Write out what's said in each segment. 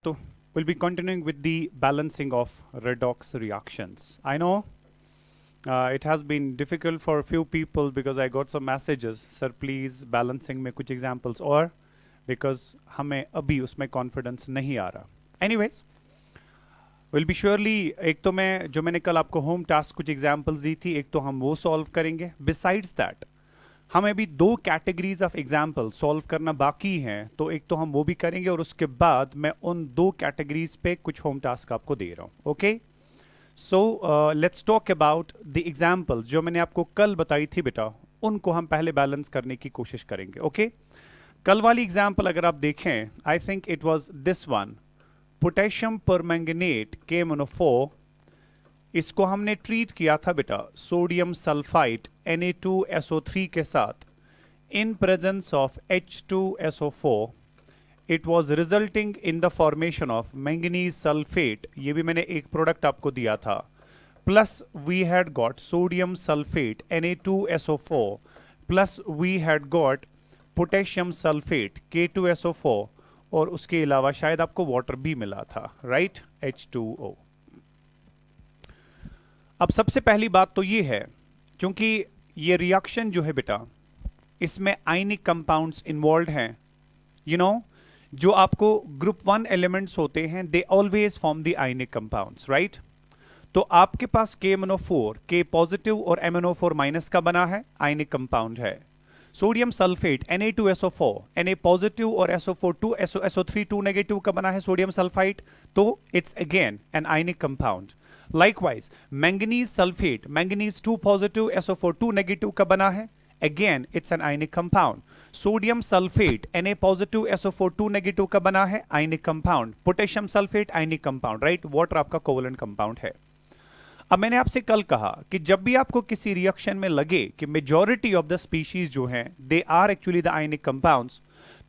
So we'll be continuing with the balancing of redox reactions. I know it has been difficult for a few people because I got some messages, sir please balancing में कुछ examples और because हमें अभी उसमें confidence नहीं आ रहा. Anyways, will be surely एक तो मैं जो मैंने कल आपको home task कुछ examples दी थी, एक तो हम वो solve करेंगे. Besides that, हमें भी दो कैटेगरीज ऑफ एग्जाम्पल सॉल्व करना बाकी हैं, तो एक तो हम वो भी करेंगे और उसके बाद मैं उन दो कैटेगरीज पे कुछ होम टास्क आपको दे रहा हूं. Okay, so let's talk about the example जो मैंने आपको कल बताई थी बेटा, उनको हम पहले बैलेंस करने की कोशिश करेंगे. ओके, कल वाली एग्जाम्पल अगर आप देखें, I think it was this one, potassium permanganate KMnO4. इसको हमने ट्रीट किया था बेटा सोडियम सल्फाइड Na2SO3 के साथ in presence of H2SO4. It was resulting in the formation of manganese sulphate, ये भी मैंने एक प्रोडक्ट आपको दिया था, plus we had got sodium sulphate Na2SO4 plus we had got potassium sulphate K2SO4 और उसके अलावा शायद आपको वाटर भी मिला था, राइट, H2O. अब सबसे पहली बात तो ये है, क्योंकि ये रिएक्शन जो है बेटा, इसमें आयनिक कंपाउंड्स इन्वॉल्व हैं. यू नो, जो आपको ग्रुप 1 एलिमेंट्स होते हैं, they always form the ionic compounds, right. तो आपके पास KMnO4 K पॉजिटिव और MnO4 माइनस का बना है, आयनिक कंपाउंड है. Sodium sulphate Na2SO4 Na positive और SO3 2 नेगेटिव का बना है सोडियम सल्फाइड, तो it's again an ionic compound. Likewise, manganese sulfate, manganese 2 positive, SO4 2 negative का बना है. Again, it's an ionic compound. Sodium sulfate, Na positive, SO4 2 negative का बना है, ionic compound. Potassium sulfate, ionic compound, right? Water आपका covalent compound है. अब मैंने आपसे कल कहा कि जब भी आपको किसी रिएक्शन में लगे कि मेजॉरिटी ऑफ द स्पीशीज जो हैं, they are actually the ionic compounds,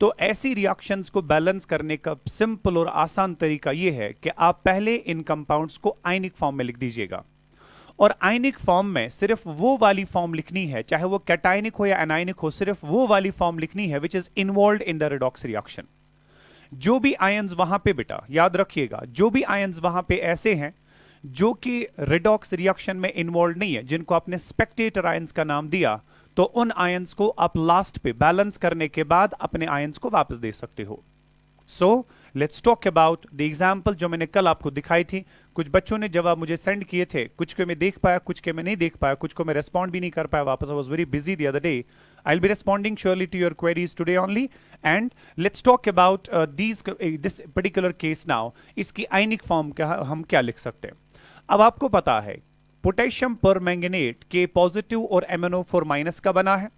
तो ऐसी रिएक्शंस को बैलेंस करने का सिंपल और आसान तरीका यह है कि आप पहले इन कंपाउंड्स को आयनिक फॉर्म में लिख दीजिएगा. और आयनिक फॉर्म में सिर्फ वो वाली फॉर्म लिखनी है, चाहे वो कैटायनिक हो या एनायनिक हो, सिर्फ वो वाली फॉर्म लिखनी है which is involve in the redox reaction. जो भी आयंस वहां पे बेटा याद रखिएगा, जो भी आयंस वहां पे ऐसे हैं जो कि रिडॉक्स रिएक्शन में इन्वॉल्व नहीं है, जिनको आपने स्पेक्टेटर आयंस का नाम दिया, तो उन आयंस को आप लास्ट पे बैलेंस करने के बाद अपने आयंस को वापस दे सकते हो. So let's talk about the example जो मैंने कल आपको दिखाई थी. कुछ बच्चों ने जवाब मुझे सेंड किए थे, कुछ के मैं देख पाया, कुछ के मैं नहीं देख पाया, कुछ को मैं रेस्पॉन्ड भी नहीं कर पाया वापस. I was very busy the other day. I will be responding surely to your queries today only. And let's talk about this particular case now. इसकी आयनिक फॉर्म क्या हम क्या लिख सकते हैं. अब आपको पता है पोटेशियम परमैंगनेट K पॉजिटिव और MnO4 माइनस का बना है,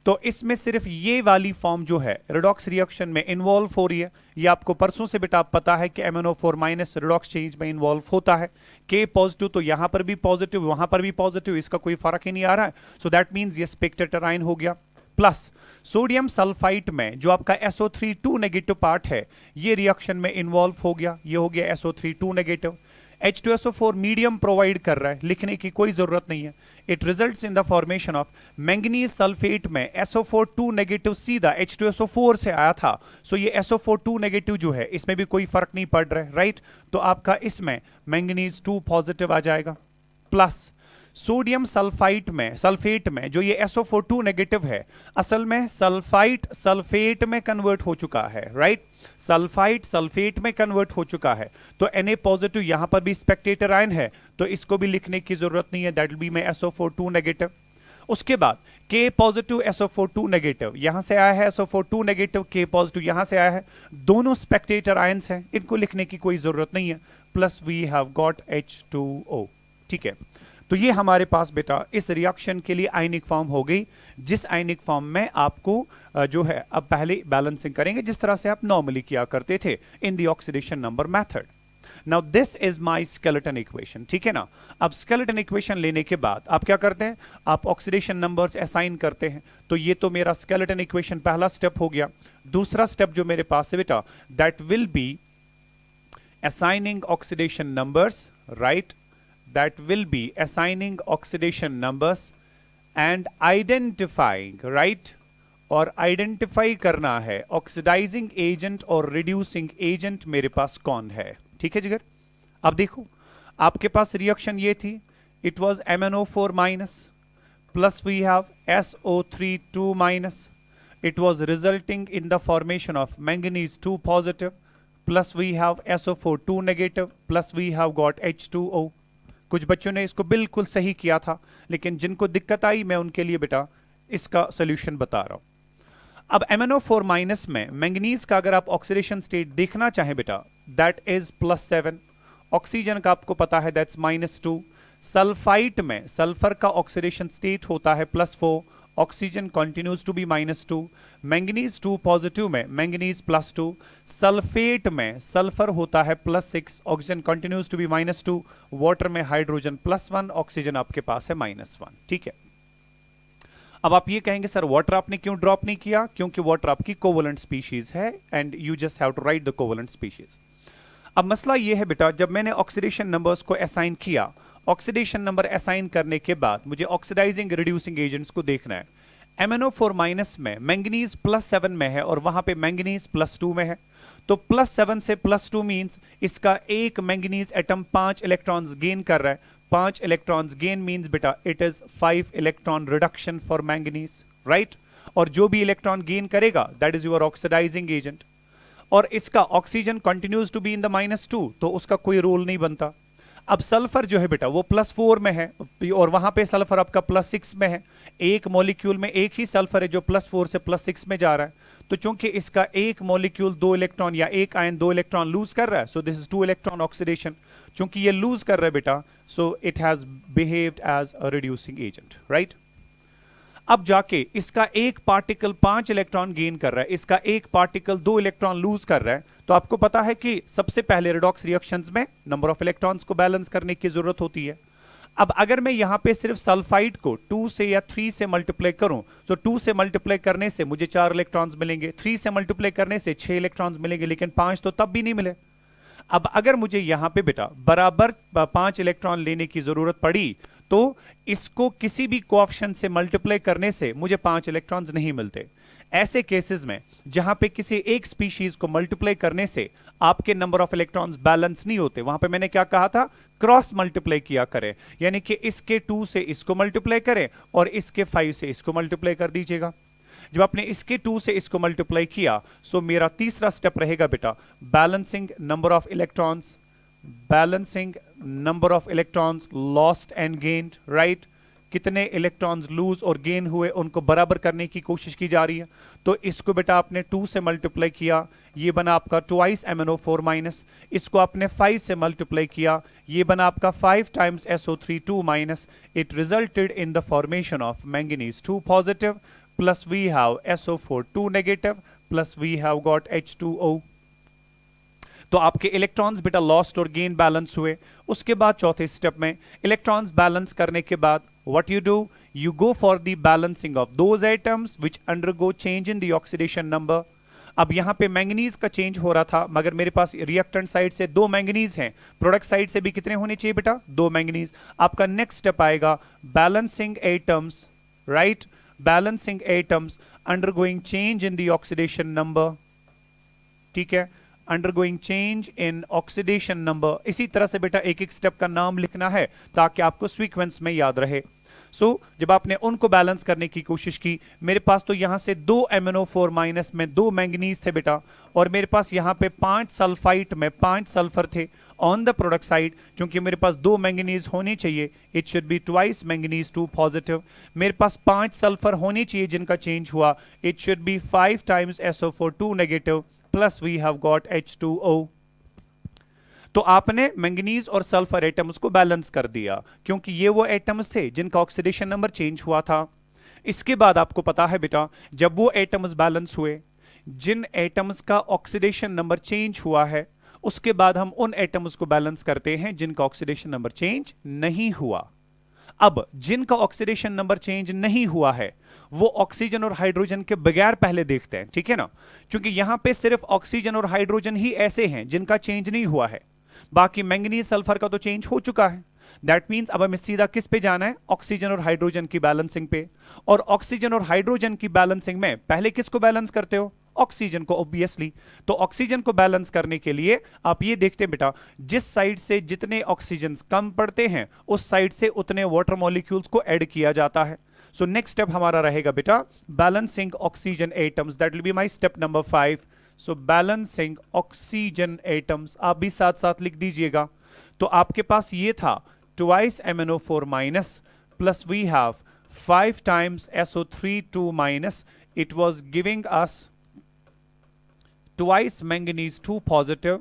तो इसमें सिर्फ ये वाली फॉर्म जो है रिडॉक्स रिएक्शन में इन्वॉल्व हो रही है. ये आपको परसों से बेटा पता है कि MnO4 माइनस रिडॉक्स चेंज में इन्वॉल्व होता है. K पॉजिटिव तो यहां पर भी पॉजिटिव, वहां पर भी पॉजिटिव, इसका कोई फर्क ही नहीं आ रहा है. सो दैट मींस ये स्पेक्टेटर आयन हो गया. प्लस सोडियम सल्फाइड में जो आपका SO3 2 नेगेटिव पार्ट है, ये रिएक्शन में इन्वॉल्व हो गया, ये हो गया SO3 2 negative. H2SO4 medium provide कर रहा है, लिखने की कोई जरूरत नहीं है. It results in the formation of manganese sulphate में SO4 2 नेगेटिव सीधा H2SO4 से आया था. सो ये SO4 2 नेगेटिव जो है, इसमें भी कोई फर्क नहीं पड़ रहा है, राइट. तो आपका इसमें मैंगनीज 2 पॉजिटिव आ जाएगा. प्लस सोडियम सल्फेट में जो ये SO4 2 नेगेटिव है, असल में सल्फाइट सल्फेट में कन्वर्ट हो चुका है, राइट. सल्फाइट सल्फेट में कन्वर्ट हो चुका है, तो Na पॉजिटिव यहां पर भी स्पेक्टेटर आयन है, तो इसको भी लिखने की जरूरत नहीं है, दैट विल बी में SO4 2 नेगेटिव. उसके बाद K पॉजिटिव SO4 2 नेगेटिव यहां से आया है, SO4 2 नेगेटिव K पॉजिटिव यहां से आया है, दोनों स्पेक्टेटर आयंस हैं, इनको लिखने की कोई जरूरत नहीं है. Plus we have got H2O. ठीक है, तो ये हमारे पास बेटा इस रिएक्शन के लिए आयनिक फॉर्म हो गई, जिस आयनिक फॉर्म में आपको जो है अब पहले बैलेंसिंग करेंगे जिस तरह से आप नॉर्मली किया करते थे इन the oxidation number method. Now this is my skeleton equation, ठीक है ना. अब स्केलेटन इक्वेशन लेने के बाद आप क्या करते हैं, आप ऑक्सीडेशन नंबर्स असाइन करते हैं. तो ये तो मेरा स्केलेटन इक्वेशन पहला स्टेप हो गया. दूसरा स्टेप जो मेरे पास है बेटा, that will be assigning oxidation numbers, right. That will be assigning oxidation numbers and identifying, right, और आइडेंटिफाई करना है ऑक्सीडाइजिंग एजेंट और रिड्यूसिंग एजेंट मेरे पास कौन है। ठीक है जिगर, अब देखो आपके पास रिएक्शन ये थी, it was MnO4 minus plus we have SO3 2 minus, it was resulting in the formation of manganese 2 positive plus we have SO4 2 negative plus we have got H2O। कुछ बच्चों ने इसको बिल्कुल सही किया था, लेकिन जिनको दिक्कत आई मैं उनके लिए बेटा इसका सोल्यूशन बता रहा हूं। अब MnO4 माइनस में मैंगनीज का अगर आप ऑक्सीडेशन स्टेट देखना चाहें बेटा, दैट इज +7, ऑक्सीजन का आपको पता है दैट्स -2, सल्फाइट में सल्फर का ऑक्सीडेशन स्टेट होता है +4, oxygen continues to be -2, manganese 2 positive में मैंगनीज +2, सल्फेट में सल्फर होता है +6, oxygen continues to be -2, water में हाइड्रोजन +1, ऑक्सीजन आपके पास है -1। ठीक है, अब आप ये कहेंगे सर वाटर आपने क्यों ड्रॉप नहीं किया, क्योंकि वाटर आपकी कोवलेंट स्पीशीज है and you just have to write the covalent species. अब मसला ये है बेटा, जब मैंने ऑक्सीडेशन नंबर्स को असाइन किया, ऑक्सीडेशन नंबर असाइन करने के बाद मुझे ऑक्सीडाइजिंग रिड्यूसिंग एजेंट्स को देखना है। MnO4 माइनस में मैंगनीज +7 में है और वहां पे मैंगनीज +2 में है, तो +7 से +2 मींस इसका एक मैंगनीज एटम 5 इलेक्ट्रॉन्स गेन कर रहा है। 5 इलेक्ट्रॉन्स गेन मींस बेटा it is 5 electron reduction for manganese, right. और जो भी इलेक्ट्रॉन गेन करेगा that is your oxidising agent, और इसका oxygen continues to be in the -2, तो उसका कोई रोल नहीं बनता। अब सल्फर जो है बेटा वो +4 में है और वहां पे सल्फर आपका +6 में है, एक मॉलिक्यूल में एक ही सल्फर है जो +4 से +6 में जा रहा है, तो चूंकि इसका एक मॉलिक्यूल 2 इलेक्ट्रॉन या एक आयन 2 इलेक्ट्रॉन लूज कर रहा है, so this is 2 electron oxidation. चूंकि ये लूज कर रहा है बेटा, so it has behaved as a reducing agent, right. अब जाके इसका एक पार्टिकल 5 इलेक्ट्रॉन गेन कर रहा है, इसका एक पार्टिकल 2 इलेक्ट्रॉन लूज कर रहा है, तो आपको पता है कि सबसे पहले रिडॉक्स रिएक्शंस में नंबर ऑफ इलेक्ट्रॉन्स को बैलेंस करने की जरूरत होती है। अब अगर मैं यहां पे सिर्फ सल्फाइड को 2 से या 3 से मल्टीप्लाई करूं, तो 2 से मल्टीप्लाई करने से मुझे 4 इलेक्ट्रॉन्स मिलेंगे, 3 से मल्टीप्लाई करने से 6 इलेक्ट्रॉन्स मिलेंगे, लेकिन 5 तो तब भी नहीं मिले। अब अगर मुझे यहां पे बेटा बराबर 5 इलेक्ट्रॉन लेने की जरूरत पड़ी, तो इसको किसी भी कोएफिशिएंट से मल्टीप्लाई करने से मुझे 5 इलेक्ट्रॉन्स नहीं मिलते। ऐसे केसेस में जहां पे किसी एक स्पीशीज को मल्टीप्लाई करने से आपके नंबर ऑफ इलेक्ट्रॉन्स बैलेंस नहीं होते, वहां पे मैंने क्या कहा था, क्रॉस मल्टीप्लाई किया करें, यानी कि इसके 2 से इसको मल्टीप्लाई करें और इसके 5 से इसको मल्टीप्लाई कर दीजिएगा। जब आपने इसके 2 से इसको मल्टीप्लाई किया, सो मेरा तीसरा स्टेप रहेगा बेटा balancing number of electrons, balancing number of electrons lost and gained, right. कितने इलेक्ट्रॉन्स लूज और गेन हुए उनको बराबर करने की कोशिश की जा रही है, तो इसको बेटा आपने 2 से मल्टीप्लाई किया, ये बना आपका ट्वाइस MnO4 माइनस, इसको आपने 5 से मल्टीप्लाई किया, ये बना आपका 5 times SO3 2 minus, it resulted in the formation of manganese 2 positive plus we have SO4 2 negative plus we have got H2O। तो आपके इलेक्ट्रॉन्स बेटा लॉस्ट और गेन बैलेंस हुए। उसके बाद चौथे स्टेप में इलेक्ट्रॉन्स बैलेंस करने के बाद what you do, you go for the balancing of those atoms which undergo change in the oxidation number। अब यहां पे मैंगनीज का चेंज हो रहा था, मगर मेरे पास रिएक्टेंट साइड से 2 मैंगनीज हैं, प्रोडक्ट साइड से भी कितने होने चाहिए बेटा, 2 मैंगनीज। आपका नेक्स्ट स्टेप आएगा balancing atoms, right, balancing atoms undergoing change in the oxidation number, ठीक है, undergoing change in oxidation number. इसी तरह से बेटा एक एक स्टेप का नाम लिखना है ताकि आपको सीक्वेंस में याद रहे। सो जब आपने उनको बैलेंस करने की कोशिश की, मेरे पास तो यहां से 2 MnO4 माइनस में 2 मैंगनीज थे बेटा, और मेरे पास यहां पे 5 सल्फाइट में 5 सल्फर थे ऑन द प्रोडक्ट साइड। क्योंकि मेरे पास 2 मैंगनीज होनी चाहिए, it should be twice manganese 2 positive. मेरे पास 5 सल्फर होनी चाहिए जिनका चेंज हुआ, it should be 5 times SO4 2 negative plus we have got H2O। तो आपने मैंगनीज और सल्फर एटम्स को बैलेंस कर दिया, क्योंकि ये वो एटम्स थे जिनका ऑक्सीडेशन नंबर चेंज हुआ था। इसके बाद आपको पता है बेटा, जब वो एटम्स बैलेंस हुए, जिन एटम्स का ऑक्सीडेशन नंबर चेंज हुआ है, उसके बाद हम उन एटम्स को बैलेंस करते हैं जिनका ऑक्सीडेशन नंबर चेंज नहीं हुआ। अब जिनका ऑक्सीडेशन नंबर चेंज नहीं हुआ है, वो ऑक्सीजन और हाइड्रोजन के बगैर पहले देखते हैं, ठीक है ना, क्योंकि यहां पे सिर्फ ऑक्सीजन और हाइड्रोजन ही ऐसे हैं जिनका चेंज नहीं हुआ है, बाकी मैंगनीज सल्फर का तो चेंज हो चुका है। दैट मीन्स अब हमें सीधा किस पे जाना है, ऑक्सीजन और हाइड्रोजन की बैलेंसिंग पे। और ऑक्सीजन और हाइड्रोजन की बैलेंसिंग में पहले किसको बैलेंस करते हो, ऑक्सीजन को ऑब्वियसली। तो ऑक्सीजन को बैलेंस करने के लिए आप ये देखते हैं बेटा, जिस साइड से जितने ऑक्सीजन कम पड़ते हैं उस साइड से उतने वाटर मॉलिक्यूल्स को ऐड किया जाता है। सो नेक्स्ट स्टेप हमारा रहेगा बेटा balancing oxygen atoms, that will be my step number 5। So balancing oxygen atoms आप भी साथ साथ लिख दीजिएगा। तो आपके पास ये था twice MnO4 minus plus we have 5 times SO3 2 minus, it was giving us twice manganese 2 positive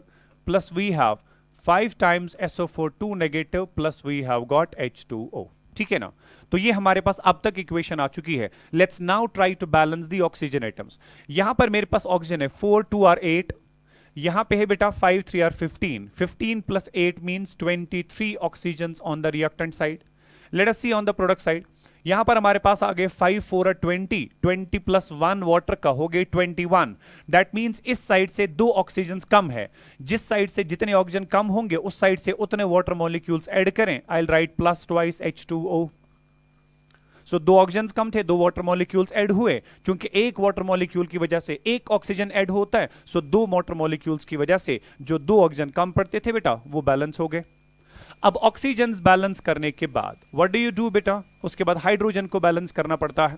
plus we have 5 times SO4 2 negative plus we have got H2O। ठीक है ना, तो ये हमारे पास अब तक इक्वेशन आ चुकी है। Let's now try to balance the oxygen atoms. यहां पर मेरे पास ऑक्सीजन है 4 2 आर 8, यहां पे है बेटा 5 3 are 15, 15 plus 8 means 23 oxygen on the reactant side. Let us see on the product side, यहां पर हमारे पास आ गए 5 4 और 20, 20 प्लस 1 वाटर का हो गए 21। दैट मींस इस साइड से 2 ऑक्सीजन कम है, जिस साइड से जितने ऑक्सीजन कम होंगे उस साइड से उतने वाटर मॉलिक्यूल्स ऐड करें। I will write plus twice H2O। So 2 oxygen कम थे, 2 वाटर मॉलिक्यूल्स ऐड हुए। चूंकि एक वाटर मॉलिक्यूल की वजह से एक ऑक्सीजन ऐड होता है, सो 2 वाटर मॉलिक्यूल्स की वजह से जो 2 ऑक्सीजन कम पड़ते थे बेटा वो बैलेंस हो गए। अब ऑक्सीजन बैलेंस करने के बाद व्हाट डू यू डू बेटा, उसके बाद हाइड्रोजन को बैलेंस करना पड़ता है।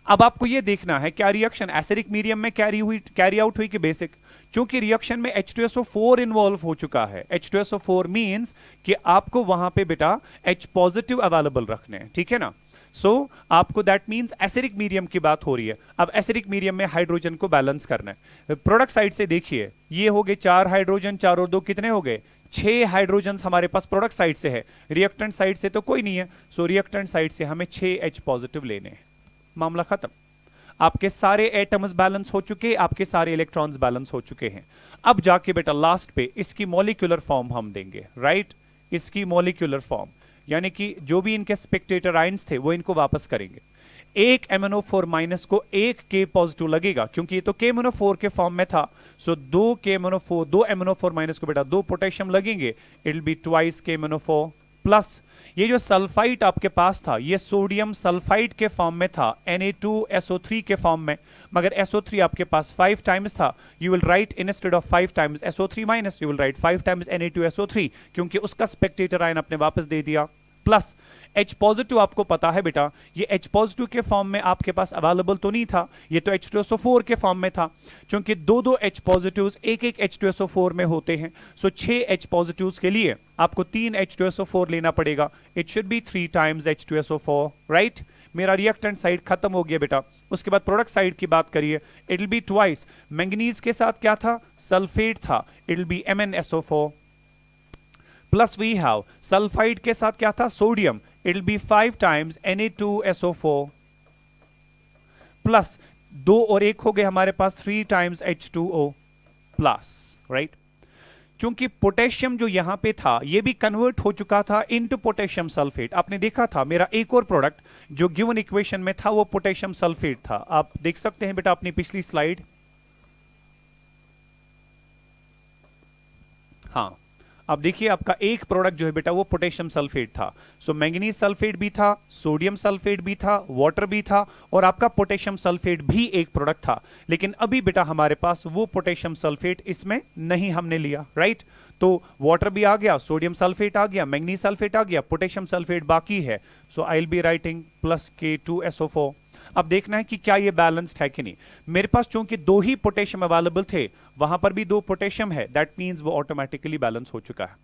अब आपको यह देखना है क्या रिएक्शन एसिडिक मीडियम में कैरी आउट हुई कि बेसिक। क्योंकि रिएक्शन में H2SO4 इन्वॉल्व हो चुका है। H2SO4 मींस कि आपको वहां पे बेटा H पॉजिटिव अवेलेबल रखने हैं, ठीक है ना। सो आपको दैट मींस एसिडिक मीडियम की बात हो रही है। अब एसिडिक मीडियम में हाइड्रोजन को बैलेंस करना है। प्रोडक्ट साइड से देखिए, ये हो गए 4 हाइड्रोजन, 4 और 2 कितने हो गए, 6 हाइड्रोजन हमारे पास प्रोडक्ट साइड से है, रिएक्टेंट साइड से तो कोई नहीं है। सो रिएक्टेंट साइड से हमें 6 H पॉजिटिव लेने हैं, मामला खत्म। आपके सारे एटम्स बैलेंस हो चुके, आपके सारे इलेक्ट्रॉन्स बैलेंस हो चुके हैं। अब जाके बेटा लास्ट पे इसकी मॉलिक्यूलर फॉर्म हम देंगे, राइट। इसकी मॉलिक्यूलर फॉर्म यानी कि जो भी इनके स्पेक्टेटर आयंस थे वो इनको वापस करेंगे। एक MnO4 माइनस को एक K पॉजिटिव लगेगा, क्योंकि ये तो KMnO4 के फॉर्म में था। सो 2 KMnO4, 2 MnO4 माइनस को बेटा 2 पोटेशियम लगेंगे, it will be twice KMnO4 plus ये जो सल्फाइड आपके पास था ये सोडियम सल्फाइड के फॉर्म में था, Na2SO3 के फॉर्म में, मगर SO3 आपके पास 5 टाइम्स था। You will right instead of 5 times SO3 minus you will right 5 times Na2SO3, क्योंकि उसका स्पेक्टेटर आयन आपने वापस दे दिया। प्लस H पॉजिटिव आपको पता है बेटा, ये H पॉजिटिव के फॉर्म में आपके पास अवेलेबल तो नहीं था, ये तो H2SO4 के फॉर्म में था। क्योंकि 2 H पॉजिटिव्स एक H2SO4 में होते हैं, सो 6 H पॉजिटिव्स के लिए आपको 3 H2SO4 लेना पड़ेगा। It should B 3 times H2SO4, right. मेरा रिएक्टेंट साइड खत्म हो गया बेटा। उसके बाद प्रोडक्ट साइड की बात करिए, it will be twice. Manganese के साथ क्या था, सल्फेट था, it will be MnSO4 plus we have sulphide के साथ क्या था, sodium, it will be 5 times Na2SO4 plus 2 और 1 हो गए हमारे पास 3 टाइम्स H2O प्लस, राइट। चूंकि पोटेशियम जो यहां पे था ये भी कन्वर्ट हो चुका था इनटू पोटेशियम सल्फेट। आपने देखा था मेरा एक और प्रोडक्ट जो गिवन इक्वेशन में था वो पोटेशियम सल्फेट था। आप देख सकते हैं बेटा अपनी पिछली स्लाइड, हाँ अब देखिए आपका एक प्रोडक्ट जो है बेटा वो पोटेशियम सल्फेट था। सो मैंगनीज सल्फेट भी था, सोडियम सल्फेट भी था, वाटर भी था, और आपका पोटेशियम सल्फेट भी एक प्रोडक्ट था। लेकिन अभी बेटा हमारे पास वो पोटेशियम सल्फेट इसमें नहीं हमने लिया, राइट। तो वाटर भी आ गया, सोडियम सल्फेट आ गया, मैंगनीज सल्फेट आ गया, पोटेशियम सल्फेट बाकी है। So I will be writing plus K2SO4। अब देखना है कि क्या ये बैलेंस्ड है कि नहीं। मेरे पास चूंकि 2 ही पोटेशियम अवेलेबल थे, वहां पर भी 2 पोटेशियम है, दैट मींस वो ऑटोमेटिकली बैलेंस हो चुका है।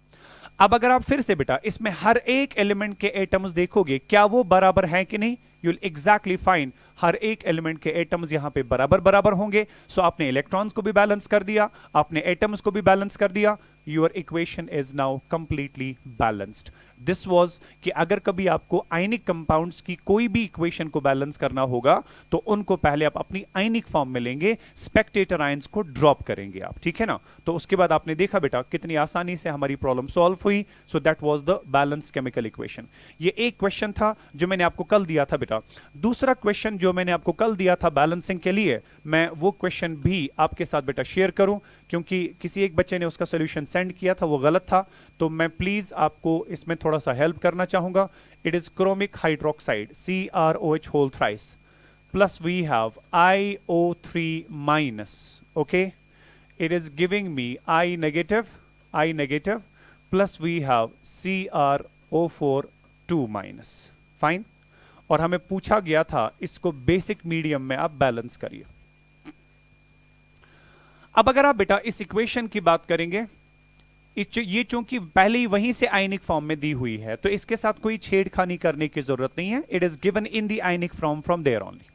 अब अगर आप फिर से बेटा इसमें हर एक एलिमेंट के एटम्स देखोगे क्या वो बराबर हैं कि नहीं, you will exactly find her एक एलिमेंट के एटम्स यहां पे बराबर बराबर होंगे। सो आपने इलेक्ट्रॉन्स को भी बैलेंस कर दिया, आपने एटम्स को भी बैलेंस कर दिया, your equation is now completely balanced. This was कि अगर कभी आपको आयनिक कंपाउंड्स की कोई भी इक्वेशन को बैलेंस करना होगा तो उनको पहले आप अपनी आयनिक फॉर्म में लेंगे, स्पेक्टेटर आयंस को ड्रॉप करेंगे आप, ठीक है ना। तो उसके बाद आपने देखा बेटा कितनी आसानी से हमारी प्रॉब्लम सॉल्व हुई। So that was the balanced chemical equation. ये एक क्वेश्चन था जो मैंने आपको कल दिया था बेटा। दूसरा क्वेश्चन जो मैंने आपको कल दिया था बैलेंसिंग के लिए, मैं वो क्वेश्चन भी आपके साथ बेटा शेयर करूं, क्योंकि किसी एक बच्चे ने उसका सोल्यूशन सेंड किया था वो गलत था। तो मैं प्लीज आपको इसमें थोड़ा थोड़ा सा हेल्प करना चाहूंगा. It is chromic hydroxide CrOH whole thrice plus we have IO3 minus. Okay, it is giving me I negative plus we have CrO4 2 minus. Fine. और हमें पूछा गया था इसको बेसिक मीडियम में आप बैलेंस करिए. अब अगर आप बेटा इस इक्वेशन की बात करेंगे, ये चूंकि पहले ही वहीं से आयनिक फॉर्म में दी हुई है तो इसके साथ कोई छेड़खानी करने की जरूरत नहीं है. It is given in the ionic form from there only.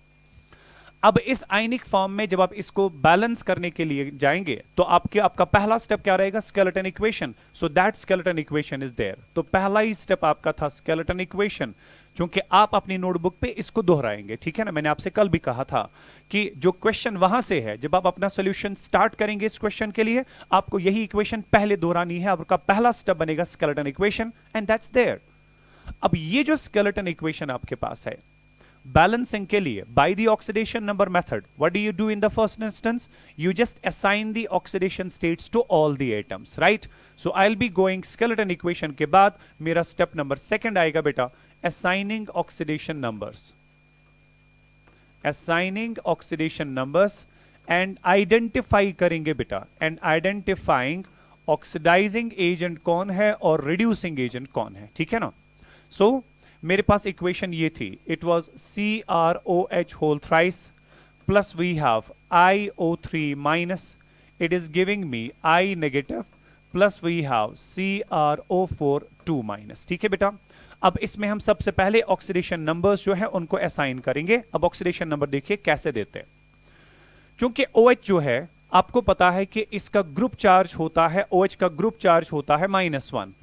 अब इस आयनिक फॉर्म में जब आप इसको बैलेंस करने के लिए जाएंगे तो आपका पहला स्टेप क्या रहेगा? Skeleton equation. So that skeleton equation is there. तो पहला ही स्टेप आपका था स्केलेटन इक्वेशन, क्योंकि आप अपनी नोटबुक पे इसको दोहराएंगे. ठीक है ना, मैंने आपसे कल भी कहा था कि जो क्वेश्चन वहां से है, जब आप अपना सोल्यूशन स्टार्ट करेंगे इस क्वेश्चन के लिए, आपको यही इक्वेशन पहले दोहरानी है. आपका पहला स्टेप बनेगा skeleton equation and that's there. अब ये जो स्केलेटन इक्वेशन आपके पास है बैलेंसिंग के लिए by the oxidation number method, what do you do in the first instance? You just assign the oxidation states to all the atoms, right? So I'll be going skeleton equation के बाद मेरा step number second आएगा बेटा assigning oxidation numbers. Assigning oxidation numbers and identify करेंगे बेटा, and identifying oxidizing agent कौन है और reducing agent कौन है. ठीक है ना? So मेरे पास इक्वेशन ये थी. It was CrOH whole thrice plus we have IO3 minus. It is giving me I negative plus we have CrO4 2 minus. ठीक है बेटा. अब इसमें हम सबसे पहले ऑक्सीडेशन नंबर्स जो है उनको असाइन करेंगे. अब ऑक्सीडेशन नंबर देखिए कैसे देते हैं. क्योंकि OH जो है आपको पता है कि इसका ग्रुप चार्ज होता है, OH का ग्रुप चार्ज होता है -1.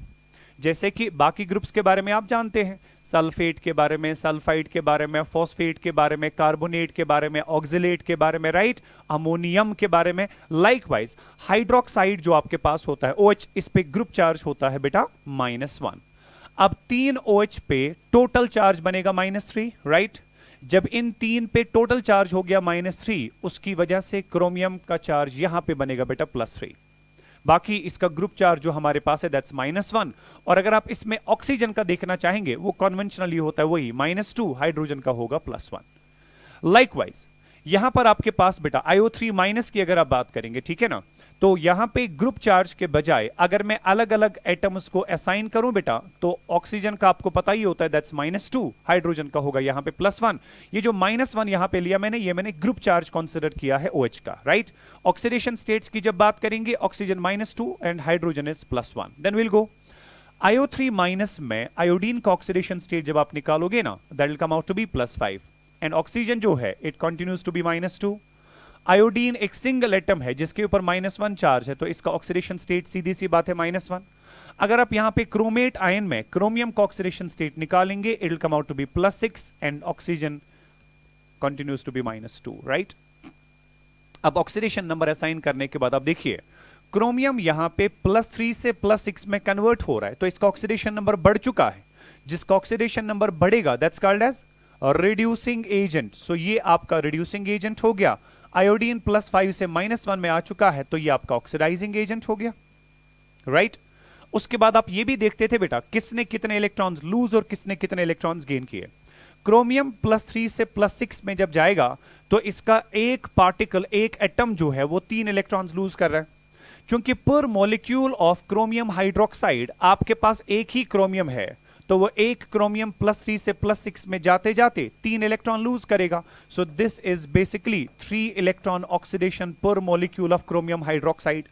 जैसे कि बाकी ग्रुप्स के बारे में आप जानते हैं, सल्फेट के बारे में, सल्फाइड के बारे में, फॉस्फेट के बारे में, कार्बोनेट के बारे में, ऑक्सिलेट के बारे में, राइट, अमोनियम के बारे में. लाइकवाइज हाइड्रोक्साइड जो आपके पास होता है OH, इस पे ग्रुप चार्ज होता है बेटा -1. अब 3 OH पे टोटल चार्ज बनेगा -3, राइट. जब इन 3 पे टोटल चार्ज हो गया -3, उसकी वजह से क्रोमियम का चार्ज यहां पे बनेगा बेटा +3. बाकी इसका ग्रुप चार्ज जो हमारे पास है दैट्स -1. और अगर आप इसमें ऑक्सीजन का देखना चाहेंगे, वो कन्वेंशनली होता है वही -2, हाइड्रोजन का होगा +1. लाइकवाइज यहां पर आपके पास बेटा IO3 माइनस की अगर आप बात करेंगे, ठीक है ना, तो यहां पे ग्रुप चार्ज के बजाय अगर मैं अलग अलग एटम्स को असाइन करूं बेटा, तो ऑक्सीजन का आपको पता ही होता है दैट्स -2, हाइड्रोजन का होगा यहां पे +1. ये जो -1 यहां पे लिया मैंने, ये मैंने ग्रुप चार्ज कंसीडर किया है OH का, राइट. ऑक्सीडेशन स्टेट्स की जब बात करेंगे, oxygen -2 and hydrogen is +1. Then will go IO3 minus में आयोडीन का ऑक्सीडेशन स्टेट जब आप निकालोगे ना, that will come out to be +5. And oxygen जो है it continues to be -2. Iodine एक सिंगल एटम है जिसके ऊपर -1 चार्ज है, तो इसका ऑक्सीडेशन स्टेट सीधी सी बात है -1. अगर आप यहां पे क्रोमेट आयन में क्रोमियम का ऑक्सीडेशन स्टेट निकालेंगे, it will come out to be +6 and oxygen continues to be -2, right. अब ऑक्सीडेशन नंबर असाइन करने के बाद आप देखिए क्रोमियम यहां पे +3 से +6 में कन्वर्ट हो रहा है, तो इसका ऑक्सीडेशन नंबर बढ़ चुका है. जिसका ऑक्सीडेशन नंबर बढ़ेगा that's called as reducing agent. So ये आपका रिड्यूसिंग एजेंट हो गया. आयोडीन +5 से -1 में आ चुका है, तो ये आपका ऑक्सीडाइजिंग एजेंट हो गया, राइट. उसके बाद आप ये भी देखते थे बेटा किसने कितने इलेक्ट्रॉन्स लूज और किसने कितने इलेक्ट्रॉन्स गेन किए. क्रोमियम +3 से +6 में जब जाएगा तो इसका एक पार्टिकल, एक एटम जो है वो 3 इलेक्ट्रॉन्स लूज कर रहा है. क्योंकि पर मॉलिक्यूल ऑफ क्रोमियम हाइड्रोक्साइड आपके पास एक ही क्रोमियम है, तो वो एक क्रोमियम +3 से +6 में जाते जाते 3 इलेक्ट्रॉन लूज करेगा. So this is basically 3 electron oxidation per molecule of chromium hydroxide.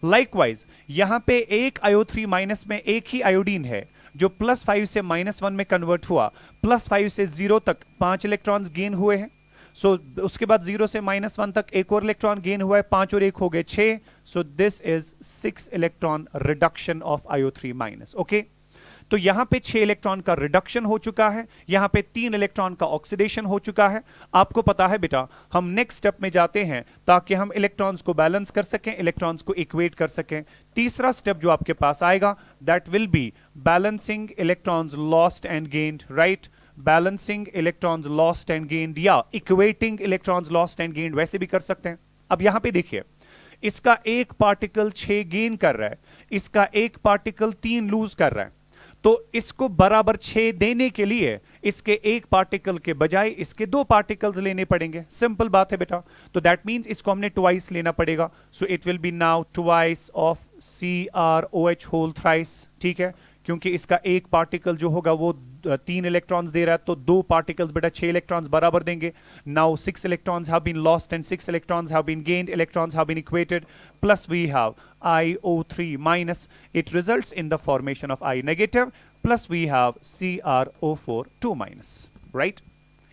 Likewise यहां पे एक IO3 माइनस में एक ही आयोडीन है जो +5 से -1 में कन्वर्ट हुआ. +5 से 0 तक 5 इलेक्ट्रॉन्स गेन हुए हैं. सो उसके बाद 0 से -1 तक एक और इलेक्ट्रॉन गेन हुआ है, 5 और 1 हो गए 6. सो this is 6 electron reduction of IO3 minus. Okay, तो यहां पे 6 इलेक्ट्रॉन का रिडक्शन हो चुका है, यहां पे 3 इलेक्ट्रॉन का ऑक्सीडेशन हो चुका है. आपको पता है बेटा हम नेक्स्ट स्टेप में जाते हैं ताकि हम इलेक्ट्रॉन्स को बैलेंस कर सकें, इलेक्ट्रॉन्स को इक्वेट कर सकें. तीसरा स्टेप जो आपके पास आएगा that will be balancing electrons lost and gained, right. Balancing electrons lost and gained या equating electrons lost and gained, वैसे भी कर सकते हैं. अब यहां पे देखिए इसका एक पार्टिकल 6 गेन कर रहा है, इसका एक पार्टिकल 3 लूज कर रहा है. तो इसको बराबर 6 देने के लिए इसके एक पार्टिकल के बजाय इसके 2 पार्टिकल्स लेने पड़ेंगे। सिंपल बात है बेटा। तो दैट मींस इसको हमने ट्वाइस लेना पड़ेगा। So it will be now twice of CrOH whole thrice. ठीक है, क्योंकि इसका एक पार्टिकल जो होगा वो 3 इलेक्ट्रॉन्स दे रहा है, तो 2 पार्टिकल्स बेटा 6 इलेक्ट्रॉन्स बराबर देंगे। Now 6 electrons have been lost and 6 electrons have been gained, electrons have been equated, plus we have IO3 minus, it results in the formation of I negative, plus we have CrO4 2 minus. Right,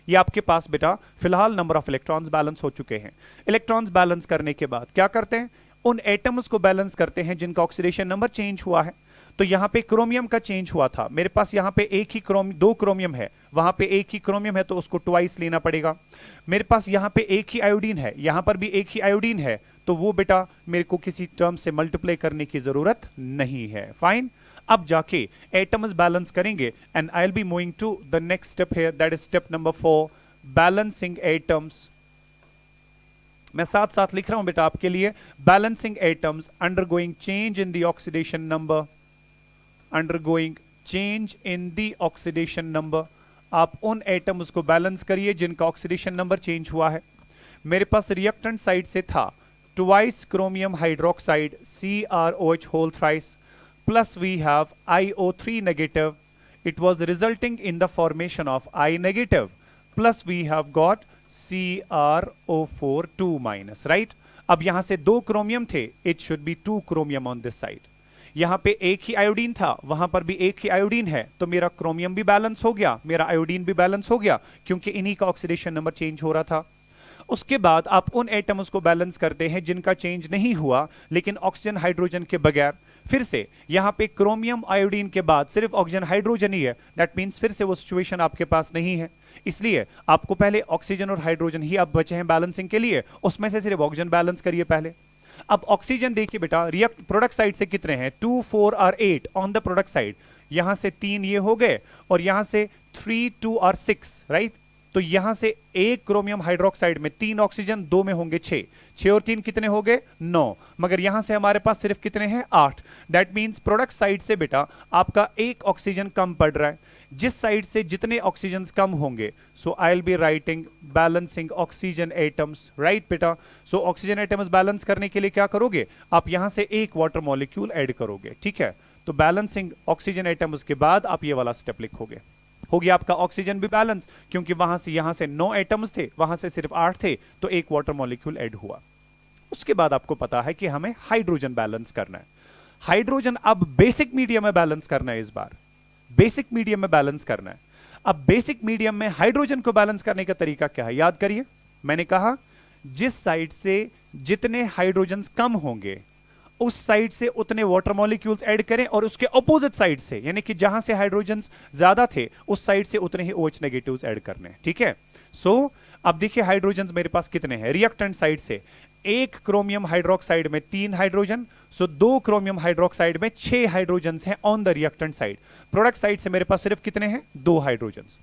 ये आपके पास बेटा फिलहाल number of electrons balance हो चुके हैं। Electrons balance करने के बाद क्या करते हैं, उन एटम्स को बैलेंस करते हैं जिनका ऑक्सीडेशन नंबर चेंज हुआ है। तो यहां पे क्रोमियम का चेंज हुआ था, मेरे पास यहां पे एक ही दो क्रोमियम है, वहां पे एक ही क्रोमियम है, तो उसको ट्वाइस लेना पड़ेगा। मेरे पास यहां पे एक ही आयोडीन है, यहां पर भी एक ही आयोडीन है, तो वो बेटा मेरे को किसी टर्म से मल्टीप्लाई करने की जरूरत नहीं है। फाइन, अब जाके एटम्स बैलेंस करेंगे and I will be moving to the next step here, that is step number 4, balancing atoms. मैं साथ साथ लिख रहा हूं बेटा आपके लिए, balancing atoms undergoing change in the oxidation number, undergoing change in the oxidation number. आप उन एटम्स को बैलेंस करिए जिनका ऑक्सीडेशन नंबर चेंज हुआ है। मेरे पास रिएक्टेंट साइड से था twice chromium hydroxide CrOH whole thrice, plus we have IO3 negative. It was resulting in the formation of I negative, plus we have got CrO4 2 minus, right? अब यहां से 2 chromium थे, it should be 2 chromium on this side. यहां पे एक ही iodine था, वहां पर भी एक ही आयोडीन है, तो मेरा क्रोमियम भी बैलेंस हो गया, मेरा आयोडीन भी बैलेंस हो गया, क्योंकि इन्हीं का ऑक्सीडेशन नंबर चेंज हो रहा था। उसके बाद आप उन एटम्स को बैलेंस करते हैं जिनका चेंज नहीं हुआ, लेकिन ऑक्सीजन हाइड्रोजन के बगैर। फिर से यहां पे क्रोमियम आयोडीन के बाद सिर्फ ऑक्सीजन हाइड्रोजन ही है, दैट मींस फिर से वो सिचुएशन आपके पास नहीं है। इसलिए आपको पहले ऑक्सीजन और हाइड्रोजन ही आप बचे हैं बैलेंसिंग के लिए, उसमें से सिर्फ ऑक्सीजन बैलेंस करिए पहले। अब ऑक्सीजन देखिए बेटा, रिएक्ट प्रोडक्ट साइड से कितने हैं, 2 4 और 8 ऑन द प्रोडक्ट साइड। यहां से 3 ये हो गए, और यहां से 3 2 और 6, राइट। तो यहां से एक क्रोमियम हाइड्रोक्साइड में 3 ऑक्सीजन, 2 में होंगे 6, 6 और 3 कितने हो गए, 9। मगर यहां से हमारे पास सिर्फ कितने हैं, 8। दैट मींस प्रोडक्ट साइड से बेटा आपका एक ऑक्सीजन कम पड़ रहा है। जिस साइड से जितने ऑक्सीजन कम होंगे, so I will be writing balancing oxygen atoms, right बेटा। सो ऑक्सीजन एटम्स बैलेंस करने के लिए क्या करोगे, आप यहां से एक वाटर मॉलिक्यूल ऐड करोगे, ठीक है। तो बैलेंसिंग ऑक्सीजन एटम्स के बाद आप ये वाला स्टेप लिखोगे। हो गया आपका ऑक्सीजन भी बैलेंस, क्योंकि वहां से यहां से 9 एटम्स थे, वहां से सिर्फ 8 थे, तो एक वाटर मॉलिक्यूल ऐड हुआ। उसके बाद आपको पता है कि हमें हाइड्रोजन बैलेंस करना है। हाइड्रोजन अब बेसिक मीडियम में बैलेंस करना है, इस बार बेसिक मीडियम में बैलेंस करना है। अब बेसिक मीडियम में हाइड्रोजन को बैलेंस करने का तरीका क्या है, याद करिए। मैंने कहा जिस साइड से जितने हाइड्रोजन कम होंगे, उस साइड से उतने वाटर मॉलिक्यूल्स ऐड करें, और उसके ऑपोजिट साइड से, यानी कि जहां से हाइड्रोजन्स ज्यादा थे, उस साइड से उतने ही OH नेगेटिव्स ऐड करने, ठीक है। सो अब देखिए हाइड्रोजन्स मेरे पास कितने हैं, रिएक्टेंट साइड से एक क्रोमियम हाइड्रोक्साइड में 3 हाइड्रोजन, सो 2 क्रोमियम हाइड्रोक्साइड में 6 हाइड्रोजन्स हैं on the reactant side. Product side से मेरे पास सिर्फ कितने हैं, 2 हाइड्रोजन्स।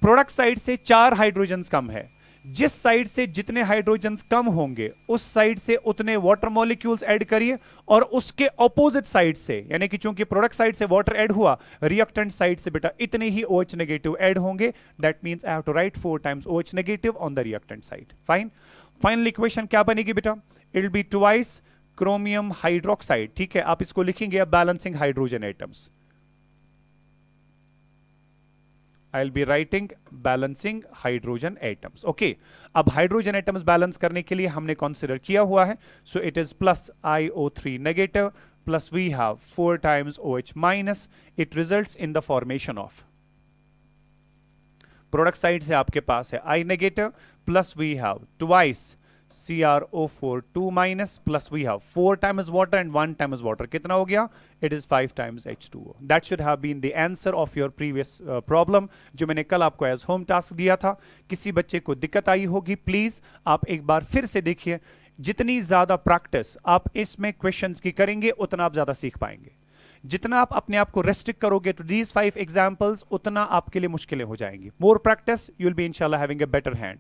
प्रोडक्ट साइड से 4 हाइड्रोजन्स कम है। जिस साइड से जितने हाइड्रोजन्स कम होंगे, उस साइड से उतने वाटर मॉलिक्यूल्स ऐड करिए, और उसके ऑपोजिट साइड से, यानी कि चूंकि प्रोडक्ट साइड से वाटर ऐड हुआ, रिएक्टेंट साइड से बेटा इतने ही OH नेगेटिव ऐड होंगे। That means I have to write 4 times OH negative on the reactant side. Fine, final equation क्या बनेगी बेटा, it will be twice chromium hydroxide, ठीक है। आप इसको लिखेंगे अब balancing hydrogen atoms. I'll be writing balancing hydrogen atoms. Okay. अब हाइड्रोजन एटम्स बैलेंस करने के लिए हमने कंसीडर किया हुआ है, so it is plus IO3 negative, plus we have 4 times OH minus, it results in the formation of, product side से आपके पास है I negative, plus we have twice CrO4 2 minus, plus we have 4 times water and 1 times water. कितना हो गया? It is 5 times H2O. That should have been the answer of your previous problem, जो मैंने कल आपको as home task दिया था। किसी बच्चे को दिक्कत आई होगी, प्लीज आप एक बार फिर से देखिए। जितनी ज्यादा प्रैक्टिस आप इसमें क्वेश्चंस की करेंगे, उतना आप ज्यादा सीख पाएंगे। जितना आप अपने आप को रेस्ट्रिक्ट करोगे टू दीज 5 एग्जाम्पल्स, उतना आपके लिए मुश्किलें हो जाएंगी। More practice, you will be इंशाल्लाह हैविंग अ बेटर हैंड।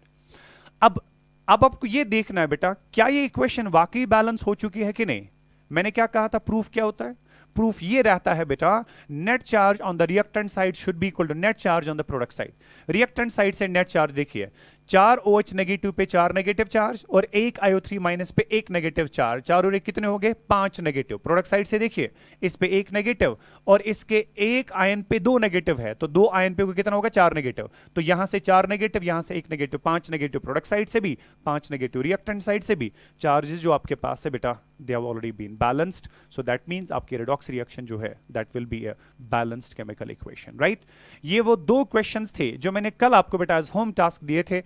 अब आपको ये देखना है बेटा, क्या ये इक्वेशन वाकई बैलेंस हो चुकी है कि नहीं। मैंने क्या कहा था, प्रूफ क्या होता है? प्रूफ ये रहता है बेटा, net charge on the reactant side should be equal to net charge on the product side. Reactant side से नेट चार्ज देखिए, 4 OH नेगेटिव पे 4 नेगेटिव चार्ज और 1 IO3 माइनस पे 1 नेगेटिव चार्ज, 4 और 1 कितने हो गए, 5 नेगेटिव। प्रोडक्ट साइड से देखिए, इस पे 1 नेगेटिव और इसके 1 आयन पे 2 नेगेटिव है, तो 2 आयन पे कितना होगा, 4 नेगेटिव। तो यहां से 4 नेगेटिव, यहां से 1 नेगेटिव, 5 नेगेटिव प्रोडक्ट साइड से भी, 5 नेगेटिव रिएक्टेंट साइड से भी। चार्जेस जो आपके पास है बेटा, they have already been balanced, so that means आपकी रेडॉक्स रिएक्शन जो है that will be a balanced chemical equation, right. ये वो 2 क्वेश्चंस थे जो मैंने कल आपको बेटा एज होम टास्क दिए थे।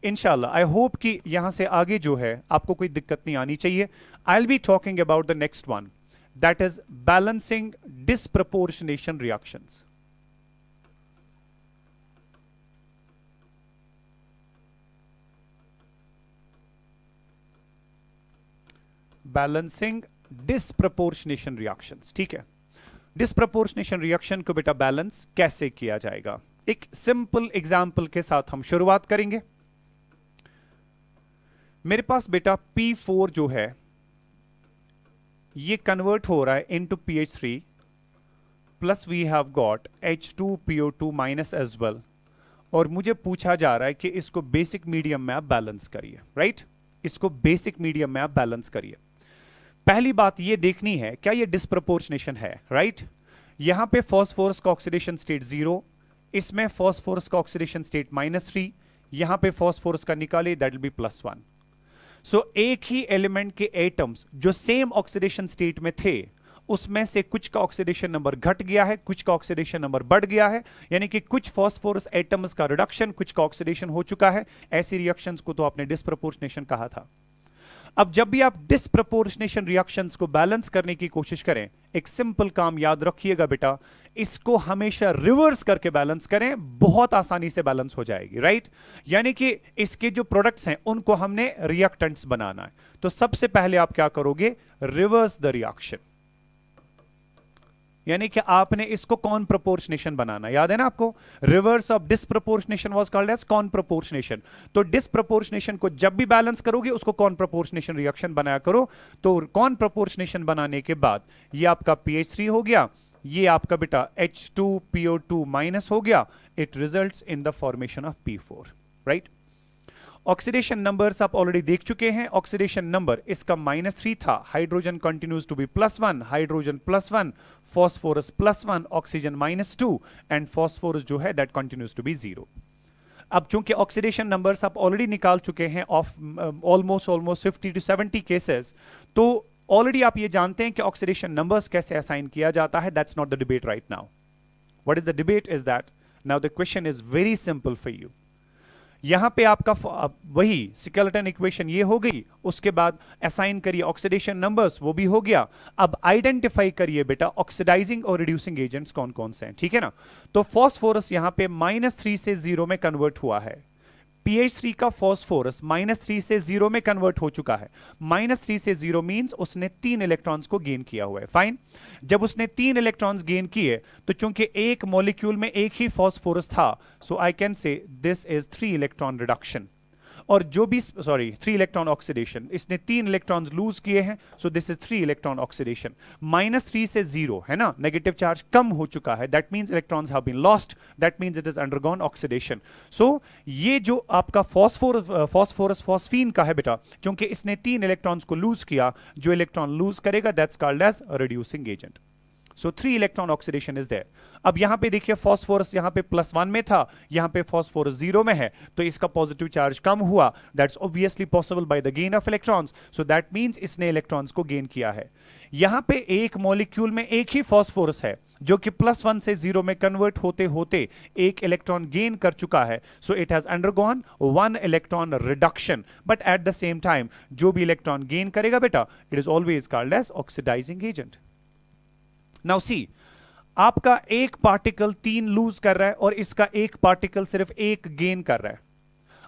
इंशाल्लाह आई होप कि यहां से आगे जो है आपको कोई दिक्कत नहीं आनी चाहिए। आई will be talking about the next one, that is balancing disproportionation reactions. Balancing disproportionation reactions, ठीक है। डिस्प्रपोर्शनेशन रिएक्शन को बेटा बैलेंस कैसे किया जाएगा, एक सिंपल एग्जांपल के साथ हम शुरुआत करेंगे। मेरे पास बेटा P4 जो है ये कन्वर्ट हो रहा है into PH3 plus we have got H2PO2 minus as well, और मुझे पूछा जा रहा है कि इसको बेसिक मीडियम में आप बैलेंस करिए, राइट। इसको बेसिक मीडियम में आप बैलेंस करिए। पहली बात ये देखनी है क्या ये डिस्प्रपोर्शनेशन है, राइट। यहां पे फास्फोरस का ऑक्सीडेशन स्टेट 0, इसमें फास्फोरस का ऑक्सीडेशन स्टेट -3, यहां पे फास्फोरस का निकाले दैट विल बी +1। सो एक ही एलिमेंट के एटम्स जो सेम ऑक्सीडेशन स्टेट में थे उसमें से कुछ का ऑक्सीडेशन नंबर घट गया है, कुछ का ऑक्सीडेशन नंबर बढ़ गया है, यानी कि कुछ फास्फोरस एटम्स का रिडक्शन, कुछ का ऑक्सीडेशन हो चुका है। ऐसी रिएक्शंस को तो आपने डिस्प्रपोर्शनेशन कहा था। अब जब भी आप डिस्प्रपोर्शनेशन रिएक्शंस को बैलेंस करने की कोशिश करें, एक सिंपल काम याद रखिएगा बेटा, इसको हमेशा रिवर्स करके बैलेंस करें, बहुत आसानी से बैलेंस हो जाएगी, राइट। यानी कि इसके जो प्रोडक्ट्स हैं उनको हमने रिएक्टेंट्स बनाना है, तो सबसे पहले आप क्या करोगे, रिवर्स द रिएक्शन, यानी कि आपने इसको कॉन प्रपोर्शनेशन बनाना, याद है ना आपको, reverse of disproportionation was called as comproportionation. तो डिस्प्रपोर्शनेशन को जब भी बैलेंस करोगे उसको कॉन प्रपोर्शनेशन रिएक्शन बनाया करो। तो कॉन प्रपोर्शनेशन बनाने के बाद ये आपका PH3 हो गया, ये आपका बेटा H2PO2 माइनस हो गया, it results in the formation of P4, right. Oxidation numbers आप ऑलरेडी देख चुके हैं। ऑक्सीडेशन नंबर इसका -3 था, hydrogen continues to be +1, hydrogen +1, phosphorus +1, oxygen -2 and phosphorus जो है दैट कंटिन्यूज टू बी 0। अब चूंकि ऑक्सीडेशन नंबर्स आप ऑलरेडी निकाल चुके हैं ऑफ ऑलमोस्ट 50 to 70 केसेस, तो ऑलरेडी आप ये जानते हैं कि ऑक्सीडेशन नंबर्स कैसे असाइन किया जाता है। That's not the debate right now. What is the debate is that now the question is very simple for you. यहां पे आपका वही स्केलेटन इक्वेशन ये हो गई, उसके बाद असाइन करिए ऑक्सीडेशन नंबर्स, वो भी हो गया। अब आइडेंटिफाई करिए बेटा ऑक्सीडाइजिंग और रिड्यूसिंग एजेंट्स कौन कौन से हैं, ठीक है ना। तो फॉस्फोरस यहां पे -3 से 0 में कन्वर्ट हुआ है। PH3 का फॉस्फोरस -3 से 0 में कन्वर्ट हो चुका है। -3 से 0 मींस उसने 3 इलेक्ट्रॉन्स को गेन किया हुआ है, फाइन। जब उसने 3 इलेक्ट्रॉन्स गेन किए तो चूंकि एक मॉलिक्यूल में एक ही फॉस्फोरस था, so I can say this is 3 electron reduction, और जो भी 3 इलेक्ट्रॉन ऑक्सीडेशन, इसने 3 इलेक्ट्रॉन्स लूज किए हैं, सो दिस इज 3 इलेक्ट्रॉन ऑक्सीडेशन। -3 से 0 है ना, नेगेटिव चार्ज कम हो चुका है, that means electrons have been lost, that means it is undergone oxidation. So ये जो आपका फॉस्फोरस फॉस्फीन का है बेटा, क्योंकि इसने 3 इलेक्ट्रॉन्स को लूज किया, जो इलेक्ट्रॉन लूज करेगा that's called as reducing agent. So 3 electron oxidation is there. अब यहां पे देखिए फॉस्फोरस यहां पे +1 में था, यहां पे फॉस्फोरस 0 में है, तो इसका पॉजिटिव चार्ज कम हुआ, that's obviously possible by the gain of electrons, so that means इसने इलेक्ट्रॉन्स को गेन किया है। यहां पे एक मॉलिक्यूल में एक ही फॉस्फोरस है जो कि +1 से 0 में कन्वर्ट होते होते एक इलेक्ट्रॉन गेन कर चुका है, so it has undergone 1 electron reduction, but at the same time जो भी इलेक्ट्रॉन गेन करेगा बेटा, it is always called as oxidising agent. Now see, आपका एक पार्टिकल 3 लूज कर रहा है और इसका एक पार्टिकल सिर्फ 1 गेन कर रहा है।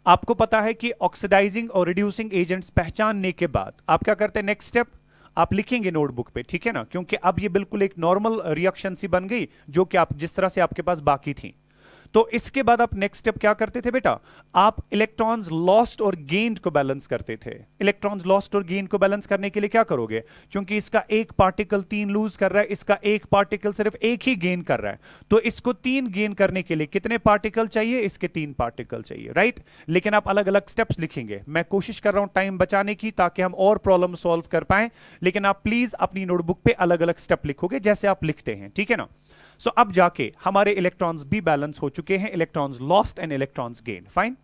आपको पता है कि ऑक्सीडाइजिंग और रिड्यूसिंग एजेंट्स पहचानने के बाद आप क्या करते हैं, नेक्स्ट स्टेप आप लिखेंगे नोटबुक पे, ठीक है ना, क्योंकि अब ये बिल्कुल एक नॉर्मल रिएक्शन सी बन गई जो कि आप जिस तरह से आपके पास बाकी थी। तो इसके बाद आप नेक्स्ट स्टेप क्या करते थे बेटा, आप इलेक्ट्रॉन्स लॉस्ट और गेन्ड को बैलेंस करते थे। इलेक्ट्रॉन्स लॉस्ट और गेन को बैलेंस करने के लिए क्या करोगे, क्योंकि इसका एक पार्टिकल 3 लूज कर रहा है, इसका एक पार्टिकल सिर्फ एक ही गेन कर रहा है, तो इसको 3 गेन करने के लिए कितने पार्टिकल चाहिए, इसके 3 पार्टिकल चाहिए, राइट। लेकिन आप अलग अलग स्टेप्स लिखेंगे, मैं कोशिश कर रहा हूं टाइम बचाने की ताकि हम और प्रॉब्लम सॉल्व कर पाए, लेकिन आप प्लीज अपनी नोटबुक पे अलग अलग स्टेप लिखोगे जैसे आप लिखते हैं, ठीक है ना। सो अब जाके हमारे इलेक्ट्रॉन्स भी बैलेंस हो चुके हैं, electrons lost and electrons gain, fine.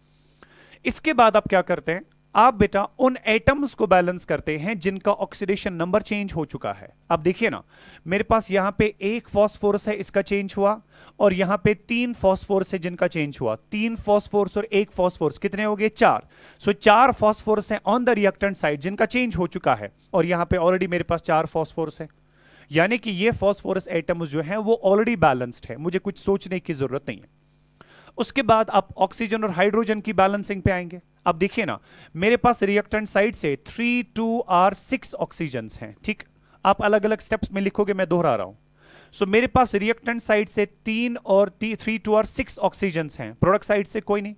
इसके बाद आप क्या करते हैं, आप बेटा उन एटम्स को बैलेंस करते हैं जिनका ऑक्सीडेशन नंबर चेंज हो चुका है। अब देखिए ना, मेरे पास यहां पे एक फास्फोरस है, इसका चेंज हुआ, और यहां पे 3 फास्फोरस है जिनका चेंज हुआ। 3 फास्फोरस और 1 फास्फोरस कितने हो गए, 4। सो 4 फास्फोरस है ऑन द रिएक्टेंट साइड जिनका चेंज हो चुका है, और यहां पे ऑलरेडी मेरे पास 4 फास्फोरस है, यानी कि ये फास्फोरस एटम्स जो हैं वो ऑलरेडी बैलेंस्ड है, मुझे कुछ सोचने की जरूरत नहीं है। उसके बाद आप ऑक्सीजन और हाइड्रोजन की बैलेंसिंग पे आएंगे। अब देखिए ना, मेरे पास रिएक्टेंट साइड से 3 2 और 6 ऑक्सीजन हैं, ठीक। आप अलग अलग स्टेप्स में लिखोगे, मैं दोहरा रहा हूं। सो मेरे पास रिएक्टेंट साइड से 3 और 3 2 और 6 ऑक्सीजन हैं, प्रोडक्ट साइड से कोई नहीं।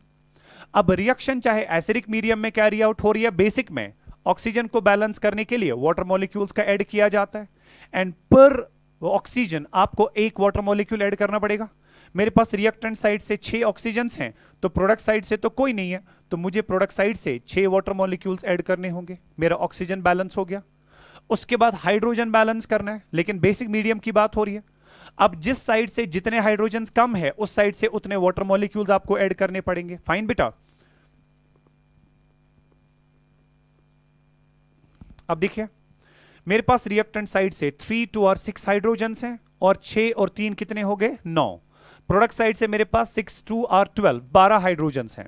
अब रिएक्शन चाहे एसिडिक मीडियम में कैरी आउट हो रही है, बेसिक में ऑक्सीजन को बैलेंस करने के लिए वाटर मॉलिक्यूल्स का ऐड किया जाता है, एंड पर ऑक्सीजन आपको एक वाटर मॉलिक्यूल ऐड करना पड़ेगा। मेरे पास रिएक्टेंट साइड से 6 ऑक्सीजन्स हैं, तो प्रोडक्ट साइड से तो कोई नहीं है, तो मुझे प्रोडक्ट साइड से 6 वाटर मॉलिक्यूल्स ऐड करने होंगे, मेरा ऑक्सीजन बैलेंस हो गया। उसके बाद हाइड्रोजन बैलेंस करना है, लेकिन बेसिक मीडियम की बात हो रही है। अब जिस साइड से जितने हाइड्रोजन कम है, उस साइड से उतने वाटर मॉलिक्यूल्स आपको ऐड करने पड़ेंगे, फाइन बेटा। अब देखिए, मेरे पास रिएक्टेंट साइड से 3 2 और 6 हाइड्रोजन्स हैं, और 6 और 3 कितने हो गए, 9। प्रोडक्ट साइड से मेरे पास 6 2 और 12 हाइड्रोजन्स हैं।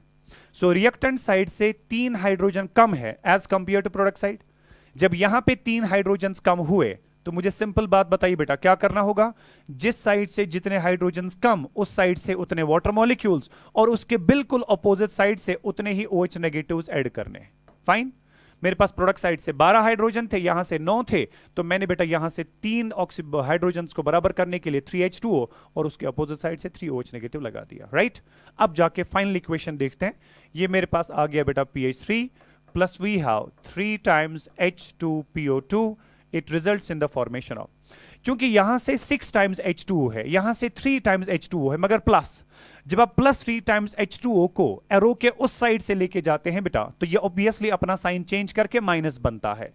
सो रिएक्टेंट साइड से 3 हाइड्रोजन कम है as compare to product side. जब यहां पे 3 हाइड्रोजन्स कम हुए, तो मुझे सिंपल बात बताइए बेटा, क्या करना होगा, जिस साइड से जितने हाइड्रोजन्स कम, उस साइड से उतने वाटर मॉलिक्यूल्स, और उसके बिल्कुल ऑपोजिट साइड से उतने ही OH नेगेटिव्स ऐड करने, फाइन। मेरे पास प्रोडक्ट साइड से 12 हाइड्रोजन थे, यहां से 9 थे, तो मैंने बेटा यहां से 3 हाइड्रोजन्स को बराबर करने के लिए 3H2O और उसके अपोजिट साइड से 3OH नेगेटिव लगा दिया, राइट। अब जाके फाइनल इक्वेशन देखते हैं। ये मेरे पास आ गया बेटा PH3 plus we have 3 times H2PO2, it results in the formation of, चूंकि यहां से 6 टाइम्स H2O है, यहां से 3 टाइम्स H2O है, मगर प्लस, जब आप प्लस 3 टाइम्स H2O को एरो के उस साइड से लेके जाते हैं बेटा, तो ये ऑब्वियसली अपना साइन चेंज करके माइनस बनता है,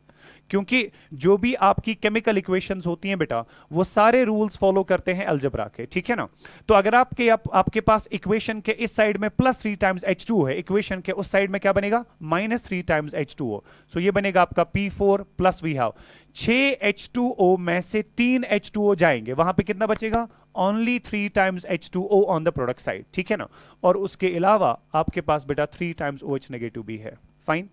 क्योंकि जो भी आपकी केमिकल इक्वेशंस होती हैं बेटा, वो सारे रूल्स फॉलो करते हैं अलजेब्रा के, ठीक है ना। तो अगर आपके पास इक्वेशन के इस साइड में प्लस 3 टाइम्स H2O है, इक्वेशन के उस साइड में क्या बनेगा, माइनस 3 टाइम्स H2O। सो ये बनेगा आपका P4 plus we have 6 H2O में से 3 H2O जाएंगे, वहां पे कितना बचेगा, only 3 times H2O on the product side, ठीक है ना। और उसके अलावा आपके पास बेटा 3 टाइम्स OH नेगेटिव भी है, फाइन।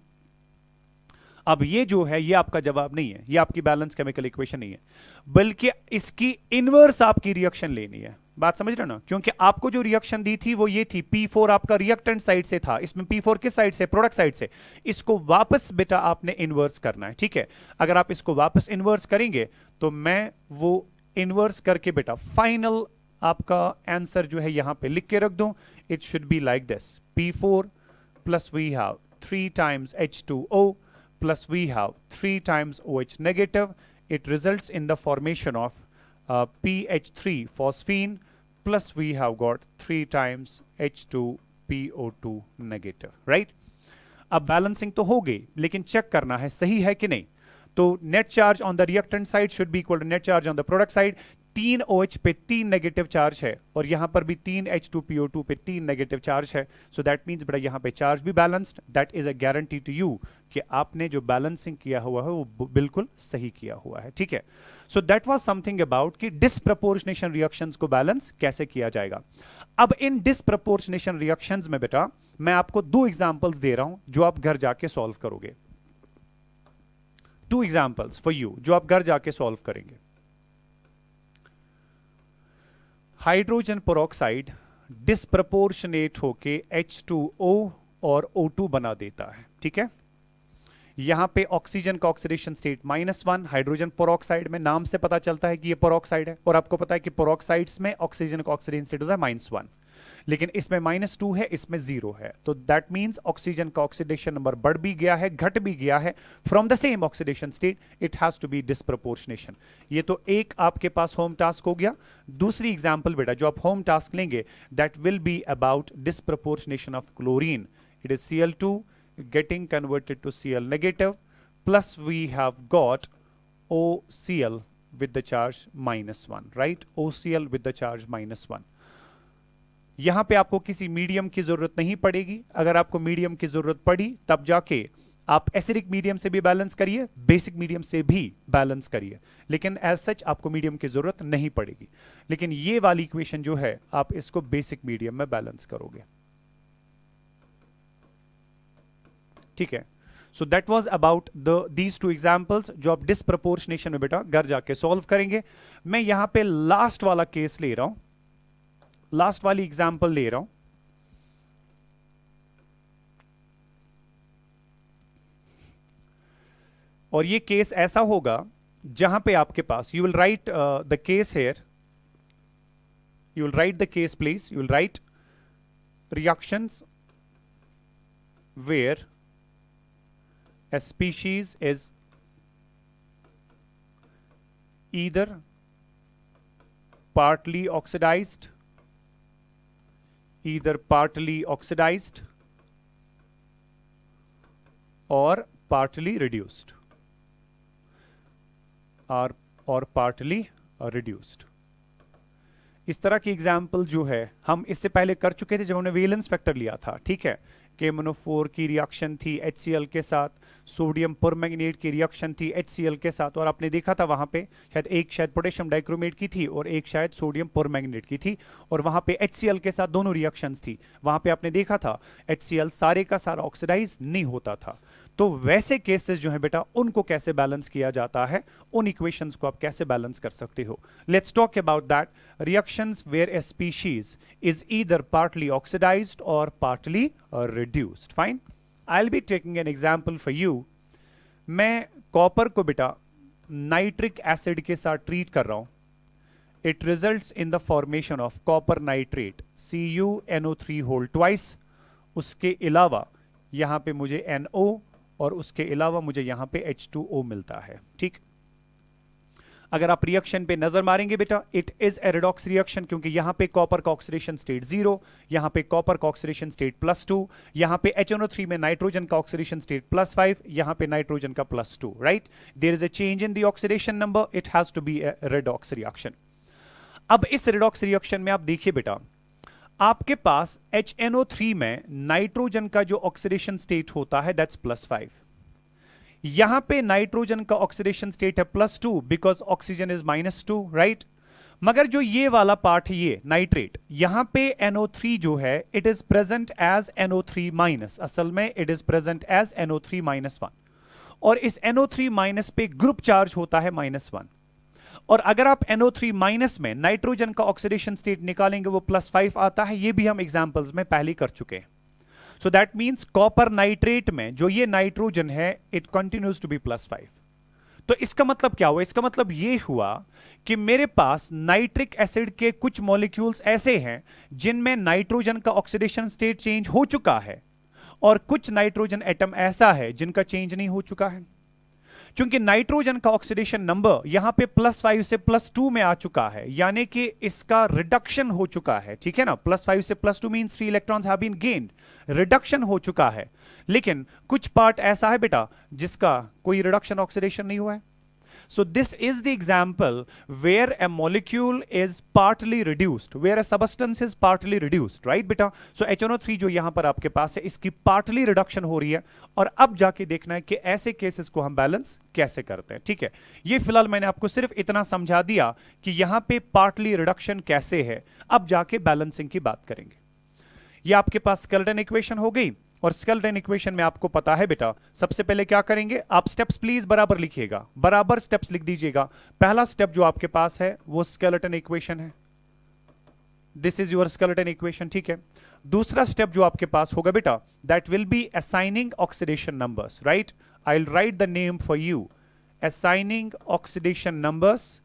अब ये जो है, ये आपका जवाब नहीं है, ये आपकी बैलेंस केमिकल इक्वेशन नहीं है, बल्कि इसकी इनवर्स आपकी रिएक्शन लेनी है। बात समझ रहे ना, क्योंकि आपको जो रिएक्शन दी थी वो ये थी, P4 आपका रिएक्टेंट साइड से था, इसमें P4 किस साइड से, प्रोडक्ट साइड से। इसको वापस बेटा आपने इनवर्स करना है, ठीक है। अगर आप इसको वापस इनवर्स करेंगे, तो मैं वो इनवर्स करके बेटा फाइनल आपका आंसर जो है यहां पे लिख के रख दूं। It should be like this, P4 plus we have 3 times H2O plus we have 3 times OH negative. It results in the formation of PH3 phosphine plus we have got 3 times H2PO2 negative, right? अब balancing तो हो गई, लेकिन check करना है सही है कि नहीं। तो net charge on the reactant side should be equal to net charge on the product side. 3 OH पे 3 नेगेटिव चार्ज है, और यहां पर भी 3 H2PO2 पे 3 नेगेटिव चार्ज है। सो दैट मींस बेटा यहां पे चार्ज भी balanced. That is a guarantee to you कि आपने जो बैलेंसिंग किया हुआ है वो बिल्कुल सही किया हुआ है, ठीक है। So that was something about कि डिसप्रपोर्शनेशन रिएक्शंस को बैलेंस कैसे किया जाएगा। अब इन डिसप्रपोर्शनेशन रिएक्शंस में बेटा मैं आपको 2 एग्जांपल्स दे रहा हूं जो आप घर जाके सॉल्व करोगे। 2 एग्जांपल्स फॉर यू जो आप घर जाके सॉल्व करेंगे। हाइड्रोजन पेरोक्साइड डिस्प्रपोर्शनेट होके H2O और O2 बना देता है, ठीक है। यहां पे ऑक्सीजन का ऑक्सीडेशन स्टेट -1, हाइड्रोजन पेरोक्साइड में नाम से पता चलता है कि ये पेरोक्साइड है, और आपको पता है कि पेरोक्साइड्स में ऑक्सीजन का ऑक्सीडेशन स्टेट होता है -1। लेकिन इसमें -2 है, इसमें 0 है, तो दैट मीन्स ऑक्सीजन का ऑक्सीडेशन नंबर बढ़ भी गया है, घट भी गया है from the same oxidation state, it has to be disproportionation. ये तो एक आपके पास होम टास्क हो गया। दूसरी एग्जाम्पल बेटा जो आप होम टास्क लेंगे that will be about disproportionation of chlorine. It is Cl2 getting converted to Cl negative, plus we have got OCl with the charge -1, right? OCl with the charge -1। यहां पे आपको किसी medium की जरूरत नहीं पड़ेगी। अगर आपको मीडियम की जरूरत पड़ी तब जाके आप एसिडिक मीडियम से भी बैलेंस करिए, बेसिक मीडियम से भी बैलेंस करिए, लेकिन एज सच आपको मीडियम की जरूरत नहीं पड़ेगी। लेकिन ये वाली इक्वेशन जो है आप इसको बेसिक मीडियम में बैलेंस करोगे, ठीक है। So that was about these two examples जो आप डिस्प्रपोर्शनेशन में बेटा घर जाके सॉल्व करेंगे। मैं यहां पे लास्ट वाला केस ले रहा हूं, लास्ट वाली एग्जांपल ले रहा हूं। और ये केस ऐसा होगा जहां पे आपके पास you will write the case here, you will write the case please, you will write reactions where a species is either partly oxidized, or partly reduced, or partly reduced। इस तरह की एग्जाम्पल जो है हम इससे पहले कर चुके थे जब हमने वैलेंस फैक्टर लिया था, ठीक है। KMnO4 की रिएक्शन थी HCl के साथ, सोडियम परमैंगनेट की रिएक्शन थी HCl के साथ, और आपने देखा था वहां पे शायद पोटेशियम डाइक्रोमेट की थी और एक शायद सोडियम परमैंगनेट की थी, और वहां पे HCl के साथ दोनों रिएक्शंस थी। वहां पे आपने देखा था HCl सारे का सारा ऑक्सीडाइज नहीं होता था। तो वैसे केसेस जो है बेटा उनको कैसे बैलेंस किया जाता है, उन इक्वेशंस को आप कैसे बैलेंस कर सकते हो। Let's talk about that. Reactions where a species is either partly oxidised और partly reduced, fine। I'll be taking an example for you। मैं कॉपर को बेटा नाइट्रिक एसिड के साथ ट्रीट कर रहा हूं। It results in the formation of copper nitrate CuNO3 whole twice। उसके अलावा यहां पे मुझे NO और उसके अलावा मुझे यहां पे H2O मिलता है, ठीक। अगर आप रिएक्शन पे नजर मारेंगे बेटा it is a redox reaction, क्योंकि यहां पे कॉपर का ऑक्सीडेशन स्टेट 0, यहां पे कॉपर का ऑक्सीडेशन स्टेट +2, यहां पे HNO3 में नाइट्रोजन का ऑक्सीडेशन स्टेट +5, यहां पे नाइट्रोजन का +2, right. There is a change in the oxidation number, it has to be a redox reaction. अब इस रेडॉक्स रिएक्शन में आप देखिए बेटा आपके पास HNO3 में नाइट्रोजन का जो ऑक्सीडेशन स्टेट होता है दैट्स +5। यहां पे नाइट्रोजन का ऑक्सीडेशन स्टेट है +2 बिकॉज ऑक्सीजन इज -2, राइट। मगर जो ये वाला पार्ट है ये नाइट्रेट, यहां पे NO3 जो है it is present as NO3-, असल में it is present as NO3-1, और इस NO3- पे ग्रुप चार्ज होता है -1। और अगर आप NO3- में नाइट्रोजन का ऑक्सीडेशन स्टेट निकालेंगे वो +5 आता है, ये भी हम एग्जांपल्स में पहले कर चुके हैं। So that means copper nitrate में जो ये नाइट्रोजन है इट कंटिन्यूज टू बी +5। तो इसका मतलब क्या हुआ? इसका मतलब ये हुआ कि मेरे पास नाइट्रिक एसिड के कुछ मॉलिक्यूल्स ऐसे हैं जिनमें नाइट्रोजन का ऑक्सीडेशन स्टेट चेंज हो चुका है, और कुछ नाइट्रोजन एटम ऐसा है जिनका चेंज नहीं हो चुका है। चूंकि नाइट्रोजन का ऑक्सीडेशन नंबर यहां पे +5 से +2 में आ चुका है, यानी कि इसका रिडक्शन हो चुका है, ठीक है ना। +5 से +2 means 3 electrons have been gained, reduction हो चुका है। लेकिन कुछ पार्ट ऐसा है बेटा जिसका कोई रिडक्शन ऑक्सीडेशन नहीं हुआ है। So this is the example where a molecule is partly reduced, where a substance is partly reduced, right बेटा। So HNO3 जो यहां पर आपके पास है इसकी partly reduction हो रही है, और अब जाके देखना है कि ऐसे केसेस को हम बैलेंस कैसे करते हैं, ठीक है। ये फिलहाल मैंने आपको सिर्फ इतना समझा दिया कि यहां पे partly reduction कैसे है, अब जाके बैलेंसिंग की बात करेंगे। ये आपके पास स्केलेटन इक्वेशन हो गई, और स्केलेटन इक्वेशन में आपको पता है बेटा सबसे पहले क्या करेंगे, आप स्टेप्स प्लीज बराबर लिखिएगा, बराबर स्टेप्स लिख दीजिएगा। पहला स्टेप जो आपके पास है वो स्केलेटन इक्वेशन है, this is your skeleton equation, ठीक है। दूसरा स्टेप जो आपके पास होगा बेटा that will be assigning oxidation numbers, right. I will write the name for you, assigning oxidation numbers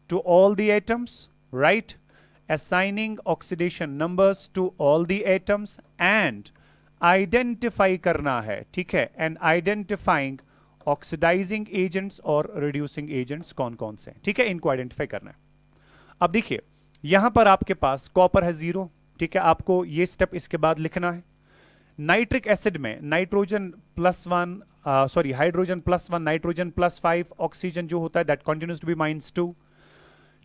to all the atoms, right. assigning oxidation numbers to all the atoms and identify करना है, ठीक है, and identifying oxidising agents और reducing agents कौन कौन से, ठीक है, इनको आइडेंटिफाई करना है। अब देखिए यहां पर आपके पास कॉपर है 0, ठीक है, आपको ये स्टेप इसके बाद लिखना है। नाइट्रिक एसिड में नाइट्रोजन +1 हाइड्रोजन +1 नाइट्रोजन +5 ऑक्सीजन जो होता है दैट कंटिन्यूज टू बी -2।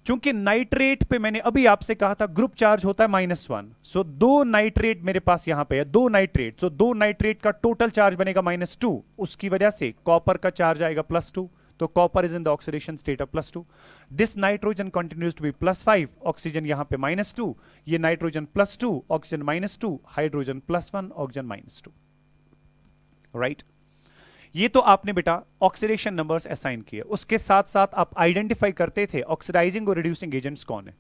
चूंकि नाइट्रेट पे मैंने अभी आपसे कहा था ग्रुप चार्ज होता है -1, सो 2 नाइट्रेट मेरे पास यहां पे है, 2 नाइट्रेट, सो 2 नाइट्रेट का टोटल चार्ज बनेगा -2, उसकी वजह से कॉपर का चार्ज आएगा +2, तो copper is in the oxidation state of +2। This nitrogen continues to be +5, oxygen यहां पे -2, ये nitrogen +2, oxygen -2, hydrogen +1, oxygen -2, right. ये तो आपने बेटा ऑक्सीडेशन नंबर्स असाइन किए, उसके साथ साथ आप आइडेंटिफाई करते थे ऑक्सीडाइजिंग और रिड्यूसिंग एजेंट्स कौन है।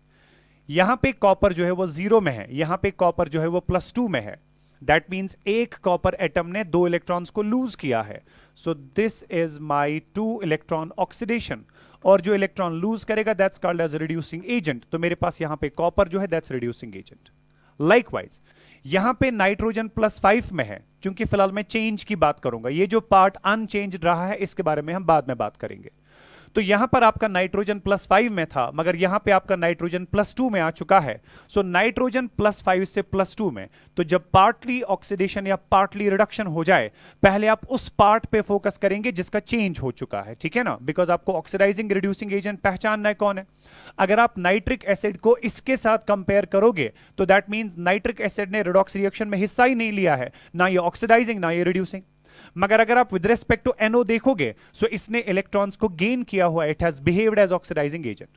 यहां पे कॉपर जो है वो 0 में है, यहां पे कॉपर जो है वो +2 में है, दैट मींस एक कॉपर एटम ने 2 इलेक्ट्रॉन्स को लूज किया है, so this is my 2 electron oxidation, और जो इलेक्ट्रॉन लूज करेगा that's called as reducing agent, तो मेरे पास यहां पे कॉपर जो है दैट्स रिड्यूसिंग एजेंट। लाइकवाइज यहां पे नाइट्रोजन +5 में है, क्योंकि फिलहाल मैं चेंज की बात करूंगा, ये जो पार्ट अनचेंज्ड रहा है इसके बारे में हम बाद में बात करेंगे। तो यहां पर आपका नाइट्रोजन +5 में था, मगर यहां पे आपका नाइट्रोजन +2 में आ चुका है, सो नाइट्रोजन +5 से +2 में, तो जब पार्टली ऑक्सीडेशन या पार्टली रिडक्शन हो जाए, पहले आप उस पार्ट पे फोकस करेंगे जिसका चेंज हो चुका है, ठीक है ना, बिकॉज आपको ऑक्सीडाइजिंग रिड्यूसिंग एजेंट पहचानना है कौन है। अगर आप नाइट्रिक एसिड को इसके साथ कंपेयर करोगे तो दैट मींस नाइट्रिक एसिड ने रिडॉक्स रिएक्शन में हिस्सा ही नहीं लिया है, ना ये ऑक्सीडाइजिंग ना ये रिड्यूसिंग। मगर अगर आप विद रिस्पेक्ट टू NO देखोगे, सो इसने इलेक्ट्रॉन्स को गेन किया हुआ, it has behaved as oxidising agent,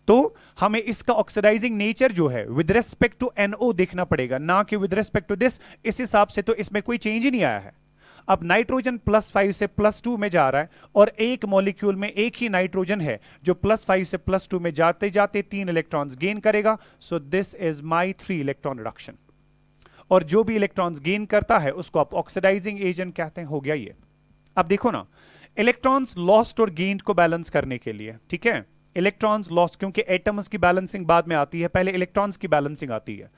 तो हमें इसका ऑक्सीडाइजिंग नेचर जो है विद रिस्पेक्ट टू NO देखना पड़ेगा, ना कि विद रिस्पेक्ट टू दिस। इस हिसाब से तो इसमें कोई चेंज ही नहीं आया है। अब नाइट्रोजन +5 से +2 में जा रहा है, और एक मॉलिक्यूल में एक ही नाइट्रोजन है जो +5 से +2 में जाते जाते 3 इलेक्ट्रॉन्स गेन करेगा, so this is my 3 electron reduction. और जो भी इलेक्ट्रॉन्स गेन करता है उसको आप ऑक्सीडाइजिंग एजेंट कहते हैं। हो गया ये। अब देखो ना, इलेक्ट्रॉन्स लॉस्ट और गेन्ड को बैलेंस करने के लिए, ठीक है, इलेक्ट्रॉन्स लॉस्ट, क्योंकि एटम्स की बैलेंसिंग बाद में आती है, पहले इलेक्ट्रॉन्स की बैलेंसिंग आती है।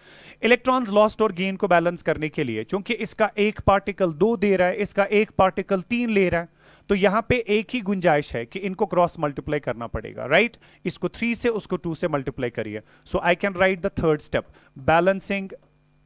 इलेक्ट्रॉन्स लॉस्ट और गेन को बैलेंस करने के लिए, क्योंकि इसका एक पार्टिकल 2 दे रहा है, इसका एक पार्टिकल 3 ले रहा है, तो यहां पे एक ही गुंजाइश है कि इनको क्रॉस मल्टीप्लाई करना पड़ेगा, राइट। इसको 3 से उसको 2 से मल्टीप्लाई करिए, so I can write the third step, balancing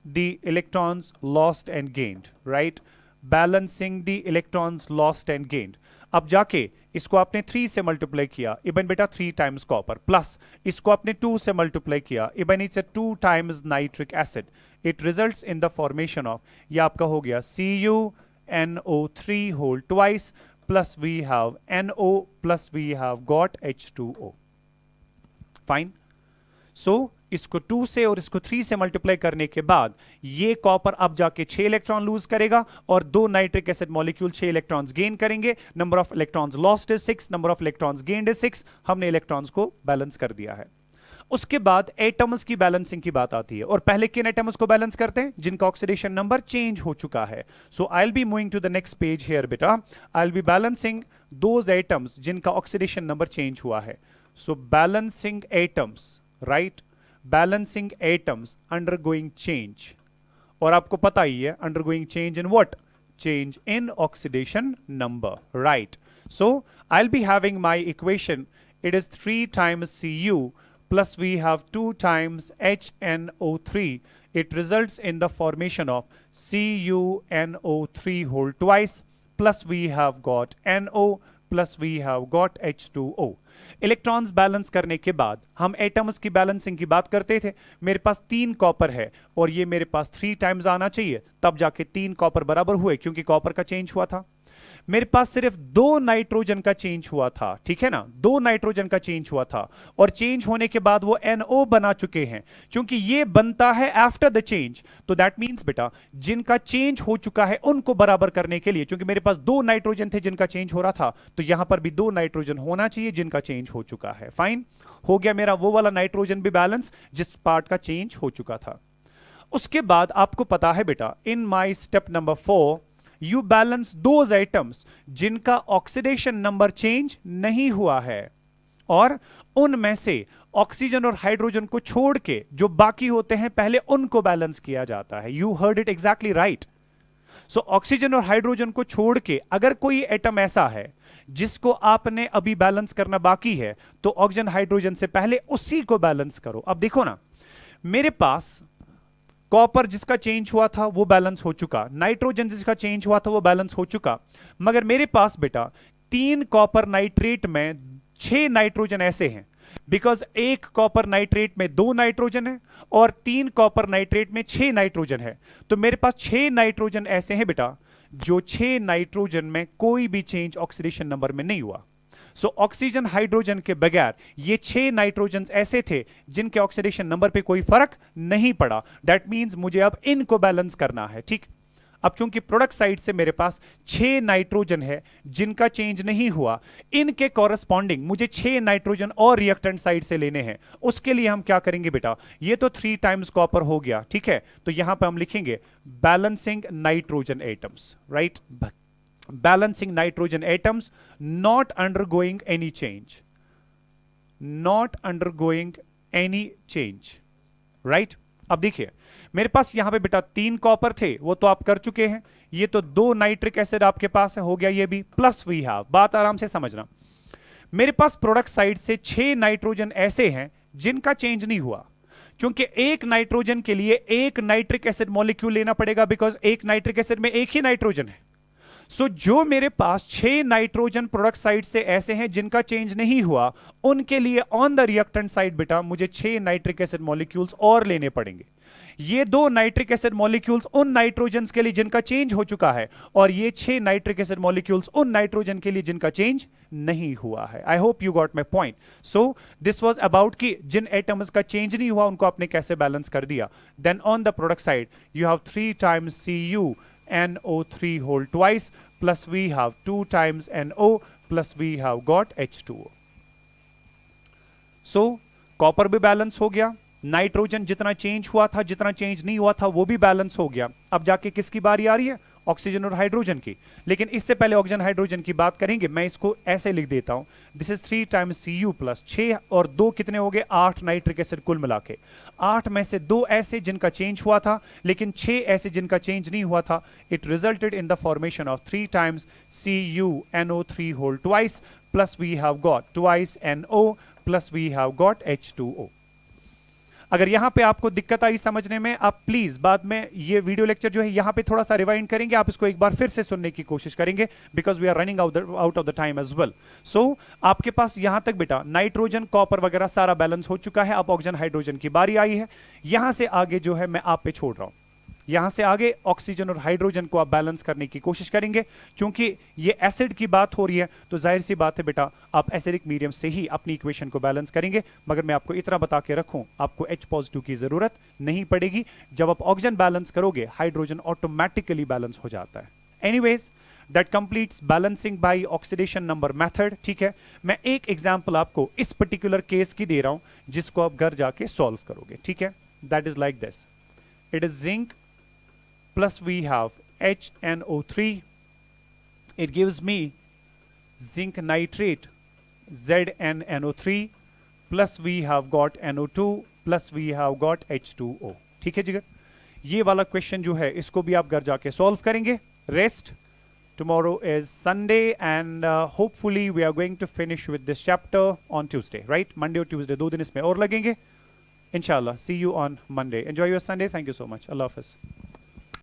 the electrons lost and gained, right, balancing the electrons lost and gained। अब जाके इसको आपने 3 से मल्टीप्लाई किया, इवन बेटा 3 टाइम्स कॉपर, प्लस इसको आपने 2 से मल्टीप्लाई किया, even it's 2 times nitric acid, it results in the formation of, ये आपका हो गया CuNO3 whole twice, plus we have NO, plus we have got H2O। Fine. So इसको 2 से और इसको 3 से मल्टीप्लाई करने के बाद ये कॉपर अब जाके 6 इलेक्ट्रॉन लूज करेगा, और 2 nitric acid molecule 6 electrons gain करेंगे। Number of electrons lost is 6, number of electrons gained is 6। हमने इलेक्ट्रॉन्स को बैलेंस कर दिया है। उसके बाद एटम्स की बैलेंसिंग की बात आती है, और पहले किन एटम्स को बैलेंस करते हैं, जिनका ऑक्सीडेशन नंबर चेंज हो चुका है। So I will be moving to the next page here बेटा, I will be balancing those atoms जिनका ऑक्सीडेशन नंबर चेंज हुआ है। So balancing atoms, right, balancing atoms undergoing change, और आपको पता ही है undergoing change in what, change in oxidation number, right. So I will be having my equation, it is 3 times Cu plus we have 2 times HNO3, it results in the formation of CuNO3 whole twice, plus we have got NO, plus we have got H2O। Electrons balance करने के बाद हम atoms की balancing की बात करते थे। मेरे पास 3 कॉपर है और ये मेरे पास 3 टाइम्स आना चाहिए, तब जाके 3 कॉपर बराबर हुए, क्योंकि कॉपर का चेंज हुआ था। मेरे पास सिर्फ 2 नाइट्रोजन का चेंज हुआ था, ठीक है ना, 2 नाइट्रोजन का चेंज हुआ था, और चेंज होने के बाद वो NO बना चुके हैं, क्योंकि ये बनता है आफ्टर द चेंज। तो दैट मींस बेटा जिनका चेंज हो चुका है उनको बराबर करने के लिए, क्योंकि मेरे पास 2 नाइट्रोजन थे जिनका चेंज हो रहा था, तो यहां पर भी 2 नाइट्रोजन होना चाहिए जिनका चेंज हो चुका है। फाइन, हो गया मेरा वो वाला नाइट्रोजन भी बैलेंस जिस पार्ट का चेंज हो चुका था। उसके बाद आपको पता है बेटा, in my step number 4 you balance those atoms जिनका ऑक्सीडेशन नंबर चेंज नहीं हुआ है, और उनमें से ऑक्सीजन और हाइड्रोजन को छोड़ के जो बाकी होते हैं पहले उनको बैलेंस किया जाता है। You heard it exactly right. So oxygen और हाइड्रोजन को छोड़ के अगर कोई एटम ऐसा है जिसको आपने अभी बैलेंस करना बाकी है, तो ऑक्सीजन हाइड्रोजन से पहले उसी को बैलेंस करो। अब देखो ना, मेरे पास कॉपर जिसका चेंज हुआ था वो बैलेंस हो चुका, नाइट्रोजन जिसका चेंज हुआ था वो बैलेंस हो चुका, मगर मेरे पास बेटा 3 कॉपर नाइट्रेट में 6 नाइट्रोजन ऐसे हैं, बिकॉज एक कॉपर नाइट्रेट में 2 नाइट्रोजन है और 3 कॉपर नाइट्रेट में 6 नाइट्रोजन है। तो मेरे पास 6 नाइट्रोजन ऐसे हैं बेटा, जो 6 नाइट्रोजन में कोई भी चेंज ऑक्सीडेशन नंबर में नहीं हुआ। सो ऑक्सीजन हाइड्रोजन के बगैर ये 6 नाइट्रोजन ऐसे थे जिनके ऑक्सीडेशन नंबर पे कोई फर्क नहीं पड़ा। दैट मींस मुझे अब इनको बैलेंस करना है, ठीक। अब चूंकि प्रोडक्ट साइड से मेरे पास 6 नाइट्रोजन है जिनका चेंज नहीं हुआ, इनके कॉरेस्पॉन्डिंग मुझे 6 नाइट्रोजन और रिएक्टेंट साइड से लेने हैं। उसके लिए हम क्या करेंगे बेटा, ये तो 3 टाइम्स कॉपर हो गया, ठीक है, तो यहां पे हम लिखेंगे balancing nitrogen atoms, right. Balancing nitrogen atoms not undergoing any change, not undergoing any change, right. अब देखिए मेरे पास यहां पे बेटा 3 कॉपर थे, वो तो आप कर चुके हैं। ये तो 2 नाइट्रिक एसिड आपके पास है, हो गया ये भी, प्लस वी हैव, बात आराम से समझना। मेरे पास प्रोडक्ट साइड से 6 नाइट्रोजन ऐसे हैं जिनका चेंज नहीं हुआ, क्योंकि एक नाइट्रोजन के लिए एक नाइट्रिक एसिड मॉलिक्यूल लेना पड़ेगा, बिकॉज एक नाइट्रिक एसिड में एक ही नाइट्रोजन है। सो जो मेरे पास 6 नाइट्रोजन प्रोडक्ट साइड से ऐसे हैं जिनका चेंज नहीं हुआ, उनके लिए ऑन द रिएक्टेंट साइड बेटा मुझे 6 नाइट्रिक एसिड मॉलिक्यूल्स और लेने पड़ेंगे। ये 2 नाइट्रिक एसिड मॉलिक्यूल्स उन नाइट्रोजन के लिए जिनका चेंज हो चुका है, और ये 6 नाइट्रिक एसिड मॉलिक्यूल्स उन नाइट्रोजन के लिए जिनका चेंज नहीं हुआ है। I hope you got my point. So this was about कि जिन एटम्स का चेंज नहीं हुआ उनको आपने कैसे बैलेंस कर दिया। Then on the product side you have 3 times CuNO3 whole twice, plus we have 2 times NO, plus we have got H2O. So copper भी बैलेंस हो गया, नाइट्रोजन जितना चेंज हुआ था जितना चेंज नहीं हुआ था वो भी बैलेंस हो गया। अब जाके किसकी बारी आ रही है, ऑक्सीजन और हाइड्रोजन की। लेकिन इससे पहले ऑक्सीजन हाइड्रोजन की बात करेंगे, मैं इसको ऐसे लिख देता हूं, this is 3 times Cu plus 6 और 2 कितने हो गए, 8 नाइट्रिक एसिड कुल मिला के। 8 में से 2 ऐसे जिनका चेंज हुआ था, लेकिन 6 ऐसे जिनका चेंज नहीं हुआ था। It resulted in the formation of 3 times CuNO3 whole twice, plus we have got twice NO, plus we have got H2O। अगर यहां पे आपको दिक्कत आई समझने में, आप प्लीज बाद में ये वीडियो लेक्चर जो है यहां पे थोड़ा सा रिवाइंड करेंगे, आप इसको एक बार फिर से सुनने की कोशिश करेंगे, because we are running out of the time as well. So आपके पास यहां तक बेटा नाइट्रोजन कॉपर वगैरह सारा बैलेंस हो चुका है। अब ऑक्सीजन हाइड्रोजन की बारी आई है। यहां से आगे जो है मैं आप पे छोड़ रहा हूं, यहां से आगे ऑक्सीजन और हाइड्रोजन को आप बैलेंस करने की कोशिश करेंगे। क्योंकि ये एसिड की बात हो रही है तो जाहिर सी बात है बेटा आप एसिडिक मीडियम से ही अपनी इक्वेशन को बैलेंस करेंगे। मगर मैं आपको इतना बता के रखूं, आपको H पॉजिटिव की जरूरत नहीं पड़ेगी। जब आप ऑक्सीजन बैलेंस करोगे हाइड्रोजन ऑटोमेटिकली बैलेंस हो जाता है। Anyways that completes balancing by oxidation number method, ठीक है। मैं एक एग्जांपल आपको इस पर्टिकुलर केस की दे रहा हूं जिसको आप घर जाके सॉल्व करोगे, ठीक है। That is like this, it is zinc plus we have HNO3, it gives me zinc nitrate ZnNO3, plus we have got NO2, plus we have got H2O। ठीक है जिगर, ये वाला क्वेश्चन जो है इसको भी आप घर जाके सॉल्व करेंगे। Rest, tomorrow is Sunday and hopefully we are going to finish with this chapter on Tuesday, right? Monday और Tuesday 2 दिन इसमें और लगेंगे इंशाल्लाह। See you on Monday. Enjoy your Sunday. Thank you so much. Allah Hafiz.